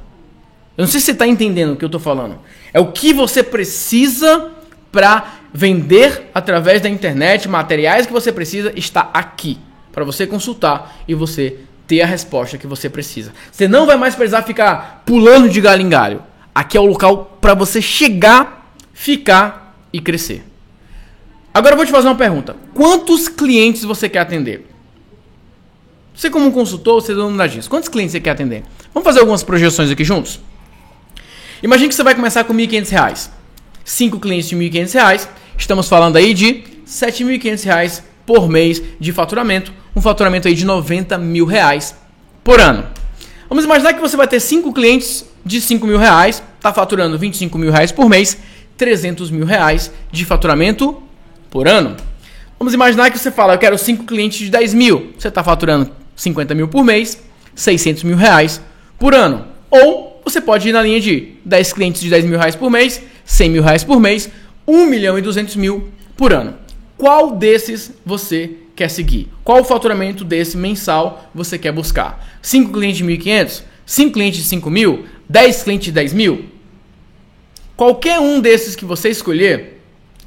Eu não sei se você está entendendo o que eu estou falando. É o que você precisa para vender através da internet, materiais que você precisa, está aqui para você consultar e você ter a resposta que você precisa. Você não vai mais precisar ficar pulando de galho em galho. Aqui é o local para você chegar, ficar e crescer. Agora eu vou te fazer uma pergunta. Quantos clientes você quer atender? Você como um consultor, você é dono da agência. Quantos clientes você quer atender? Vamos fazer algumas projeções aqui juntos? Imagine que você vai começar com R$ 1.500. 5 clientes de R$ 1.500. Estamos falando aí de R$ 7.500 por mês de faturamento. Um faturamento aí de R$ 90 mil por ano. Vamos imaginar que você vai ter 5 clientes de R$ 5.000. Está faturando R$ 25 mil por mês. R$ 300 mil de faturamento por ano. Vamos imaginar que você fala, eu quero 5 clientes de 10 mil. Você está faturando 50 mil por mês, 600 mil por ano. Ou você pode ir na linha de 10 clientes de 10 mil por mês, 100 mil por mês, 1 milhão e 200 mil por ano. Qual desses você quer seguir? Qual o faturamento desse mensal você quer buscar? 5 clientes de 1.500? 5 clientes de 5 mil? 10 clientes de 10 mil? Qualquer um desses que você escolher,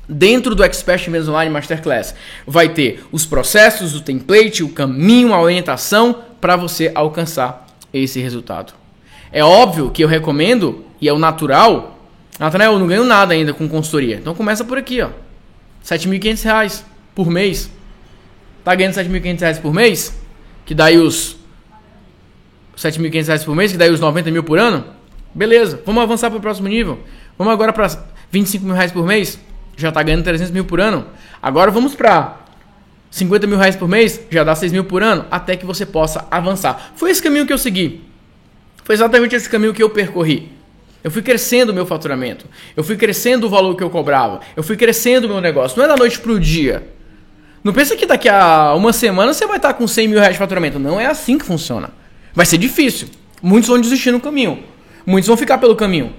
dentro do Expert Vendas Online Masterclass, vai ter os processos, o template, o caminho, a orientação para você alcançar esse resultado. É óbvio que eu recomendo, e é o natural, Nathanael, eu não ganho nada ainda com consultoria. Então começa por aqui, ó. R$ 7.500 por mês. Tá ganhando R$ 7.500 por mês? Que daí os R$ 7.500 por mês, que daí os 90 mil por ano? Beleza, vamos avançar para o próximo nível. Vamos agora para R$ 25 mil por mês. Já está ganhando 300 mil por ano. Agora vamos para 50 mil por mês, já dá 6 mil por ano, até que você possa avançar. Foi esse caminho que eu segui. Foi exatamente esse caminho que eu percorri. Eu fui crescendo o meu faturamento. Eu fui crescendo o valor que eu cobrava. Eu fui crescendo o meu negócio. Não é da noite pro dia. Não pensa que daqui a uma semana você vai estar com 100 mil reais de faturamento. Não é assim que funciona. Vai ser difícil. Muitos vão desistir no caminho. Muitos vão ficar pelo caminho.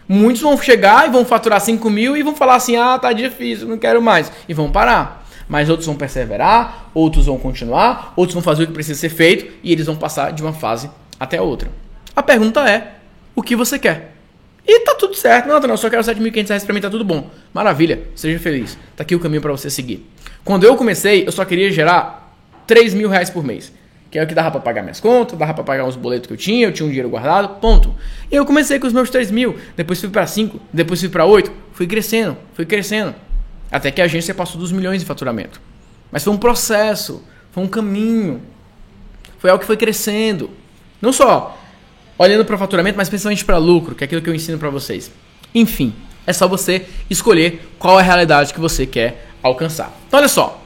Muitos vão chegar e vão faturar 5 mil e vão falar assim, tá difícil, não quero mais. E vão parar. Mas outros vão perseverar, outros vão continuar, outros vão fazer o que precisa ser feito e eles vão passar de uma fase até a outra. A pergunta é, o que você quer? E tá tudo certo. Não, eu só quero 7.500 reais pra mim, tá tudo bom. Maravilha, seja feliz. Tá aqui o caminho pra você seguir. Quando eu comecei, eu só queria gerar 3 mil reais por mês. Que é o que dava pra pagar minhas contas, dava pra pagar os boletos que eu tinha um dinheiro guardado, ponto. E eu comecei com os meus 3 mil, depois fui pra 5, depois fui pra 8, fui crescendo. Até que a agência passou dos milhões de faturamento. Mas foi um processo, foi um caminho. Foi algo que foi crescendo. Não só olhando para faturamento, mas principalmente para lucro, que é aquilo que eu ensino para vocês. Enfim, é só você escolher qual é a realidade que você quer alcançar. Então olha só.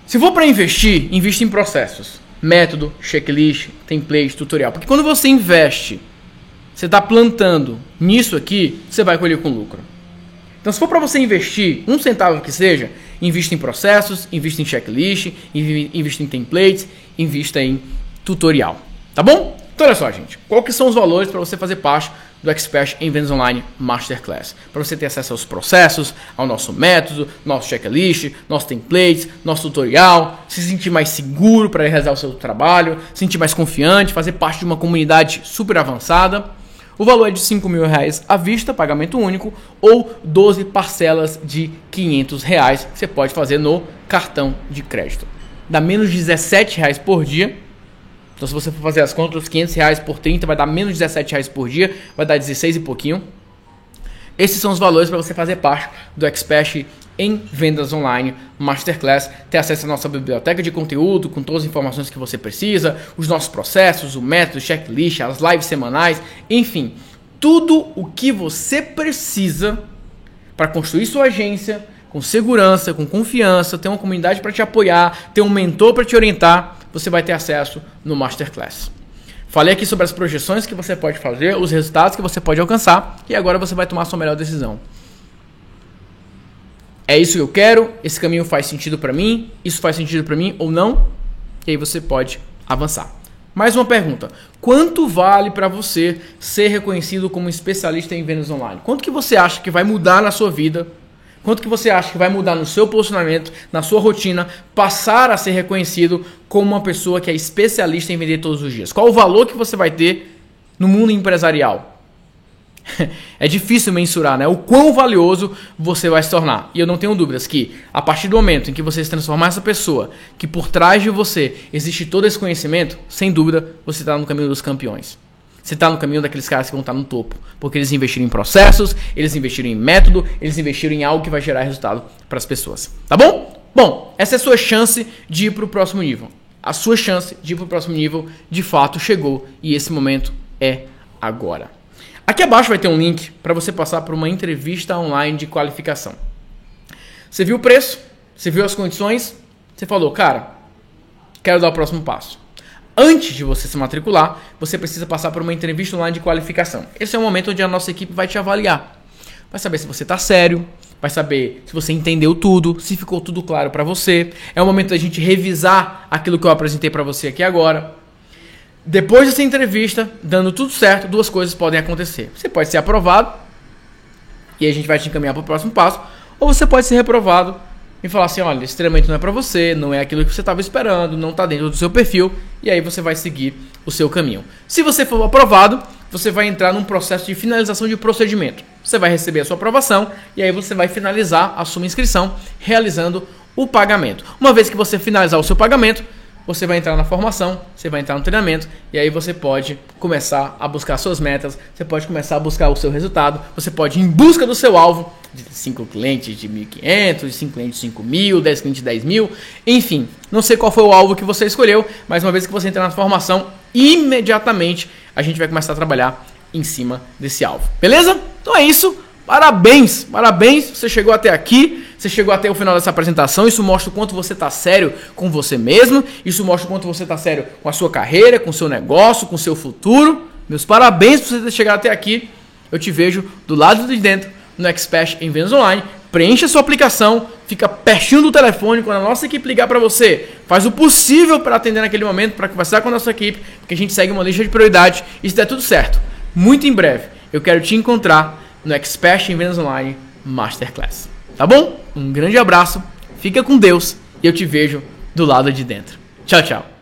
Se for para investir, invista em processos. Método, checklist, template, tutorial. Porque quando você investe, você está plantando nisso aqui, você vai colher com lucro. Então se for para você investir, 1 centavo que seja, invista em processos, invista em checklist, invista em templates, invista em tutorial. Tá bom? Então olha só, gente. Qual que são os valores para você fazer parte do Expert em Vendas Online Masterclass? Para você ter acesso aos processos, ao nosso método, nosso checklist, nosso templates, nosso tutorial, se sentir mais seguro para realizar o seu trabalho, se sentir mais confiante, fazer parte de uma comunidade super avançada. O valor é de 5 mil reais à vista, pagamento único, ou 12 parcelas de 500 reais que você pode fazer no cartão de crédito. Dá menos de 17 reais por dia. Então se você for fazer as contas, 500 reais por 30 vai dar menos de 17 reais por dia, vai dar 16 e pouquinho. Esses são os valores para você fazer parte do Expert em Vendas Online Masterclass, ter acesso à nossa biblioteca de conteúdo com todas as informações que você precisa, os nossos processos, o método, o checklist, as lives semanais, enfim, tudo o que você precisa para construir sua agência com segurança, com confiança, ter uma comunidade para te apoiar, ter um mentor para te orientar, você vai ter acesso no Masterclass. Falei aqui sobre as projeções que você pode fazer, os resultados que você pode alcançar e agora você vai tomar a sua melhor decisão. É isso que eu quero? Esse caminho faz sentido para mim? Isso faz sentido para mim ou não? E aí você pode avançar. Mais uma pergunta. Quanto vale para você ser reconhecido como especialista em vendas online? Quanto que você acha que vai mudar na sua vida? Quanto que você acha que vai mudar no seu posicionamento, na sua rotina, passar a ser reconhecido como uma pessoa que é especialista em vender todos os dias? Qual o valor que você vai ter no mundo empresarial? É difícil mensurar, né? O quão valioso você vai se tornar. E eu não tenho dúvidas que, a partir do momento em que você se transformar nessa pessoa, que por trás de você existe todo esse conhecimento, sem dúvida, você está no caminho dos campeões. Você está no caminho daqueles caras que vão estar no topo. Porque eles investiram em processos, eles investiram em método, eles investiram em algo que vai gerar resultado para as pessoas. Tá bom? Bom, essa é a sua chance de ir para o próximo nível. A sua chance de ir para o próximo nível, de fato, chegou. E esse momento é agora. Aqui abaixo vai ter um link para você passar por uma entrevista online de qualificação. Você viu o preço? Você viu as condições? Você falou, cara, quero dar o próximo passo. Antes de você se matricular, você precisa passar por uma entrevista online de qualificação. Esse é o momento onde a nossa equipe vai te avaliar. Vai saber se você está sério, vai saber se você entendeu tudo, se ficou tudo claro para você. É o momento da gente revisar aquilo que eu apresentei para você aqui agora. Depois dessa entrevista, dando tudo certo, 2 coisas podem acontecer. Você pode ser aprovado, e a gente vai te encaminhar para o próximo passo, ou você pode ser reprovado e falar assim, olha, esse treinamento não é para você, não é aquilo que você estava esperando, não está dentro do seu perfil, e aí você vai seguir o seu caminho. Se você for aprovado, você vai entrar num processo de finalização de procedimento. Você vai receber a sua aprovação, e aí você vai finalizar a sua inscrição, realizando o pagamento. Uma vez que você finalizar o seu pagamento, você vai entrar na formação, você vai entrar no treinamento e aí você pode começar a buscar suas metas, você pode começar a buscar o seu resultado, você pode ir em busca do seu alvo de 5 clientes de 1.500, de 5 clientes de 5.000, 10 clientes de 10.000, enfim, não sei qual foi o alvo que você escolheu, mas uma vez que você entrar na formação, imediatamente a gente vai começar a trabalhar em cima desse alvo, beleza? Então é isso. Parabéns, você chegou até aqui, você chegou até o final dessa apresentação, isso mostra o quanto você está sério com você mesmo, isso mostra o quanto você está sério com a sua carreira, com o seu negócio, com o seu futuro, Meus parabéns por você ter chegado até aqui. Eu te vejo do lado de dentro no Expert em Vendas Online. Preencha a sua aplicação, fica pertinho do telefone quando a nossa equipe ligar para você. Faz o possível para atender naquele momento, para conversar com a nossa equipe, porque a gente segue uma lista de prioridades e se der tudo certo. Muito em breve, eu quero te encontrar no Expert em Vendas Online Masterclass. Tá bom? Um grande abraço, fica com Deus e eu te vejo do lado de dentro. Tchau, tchau.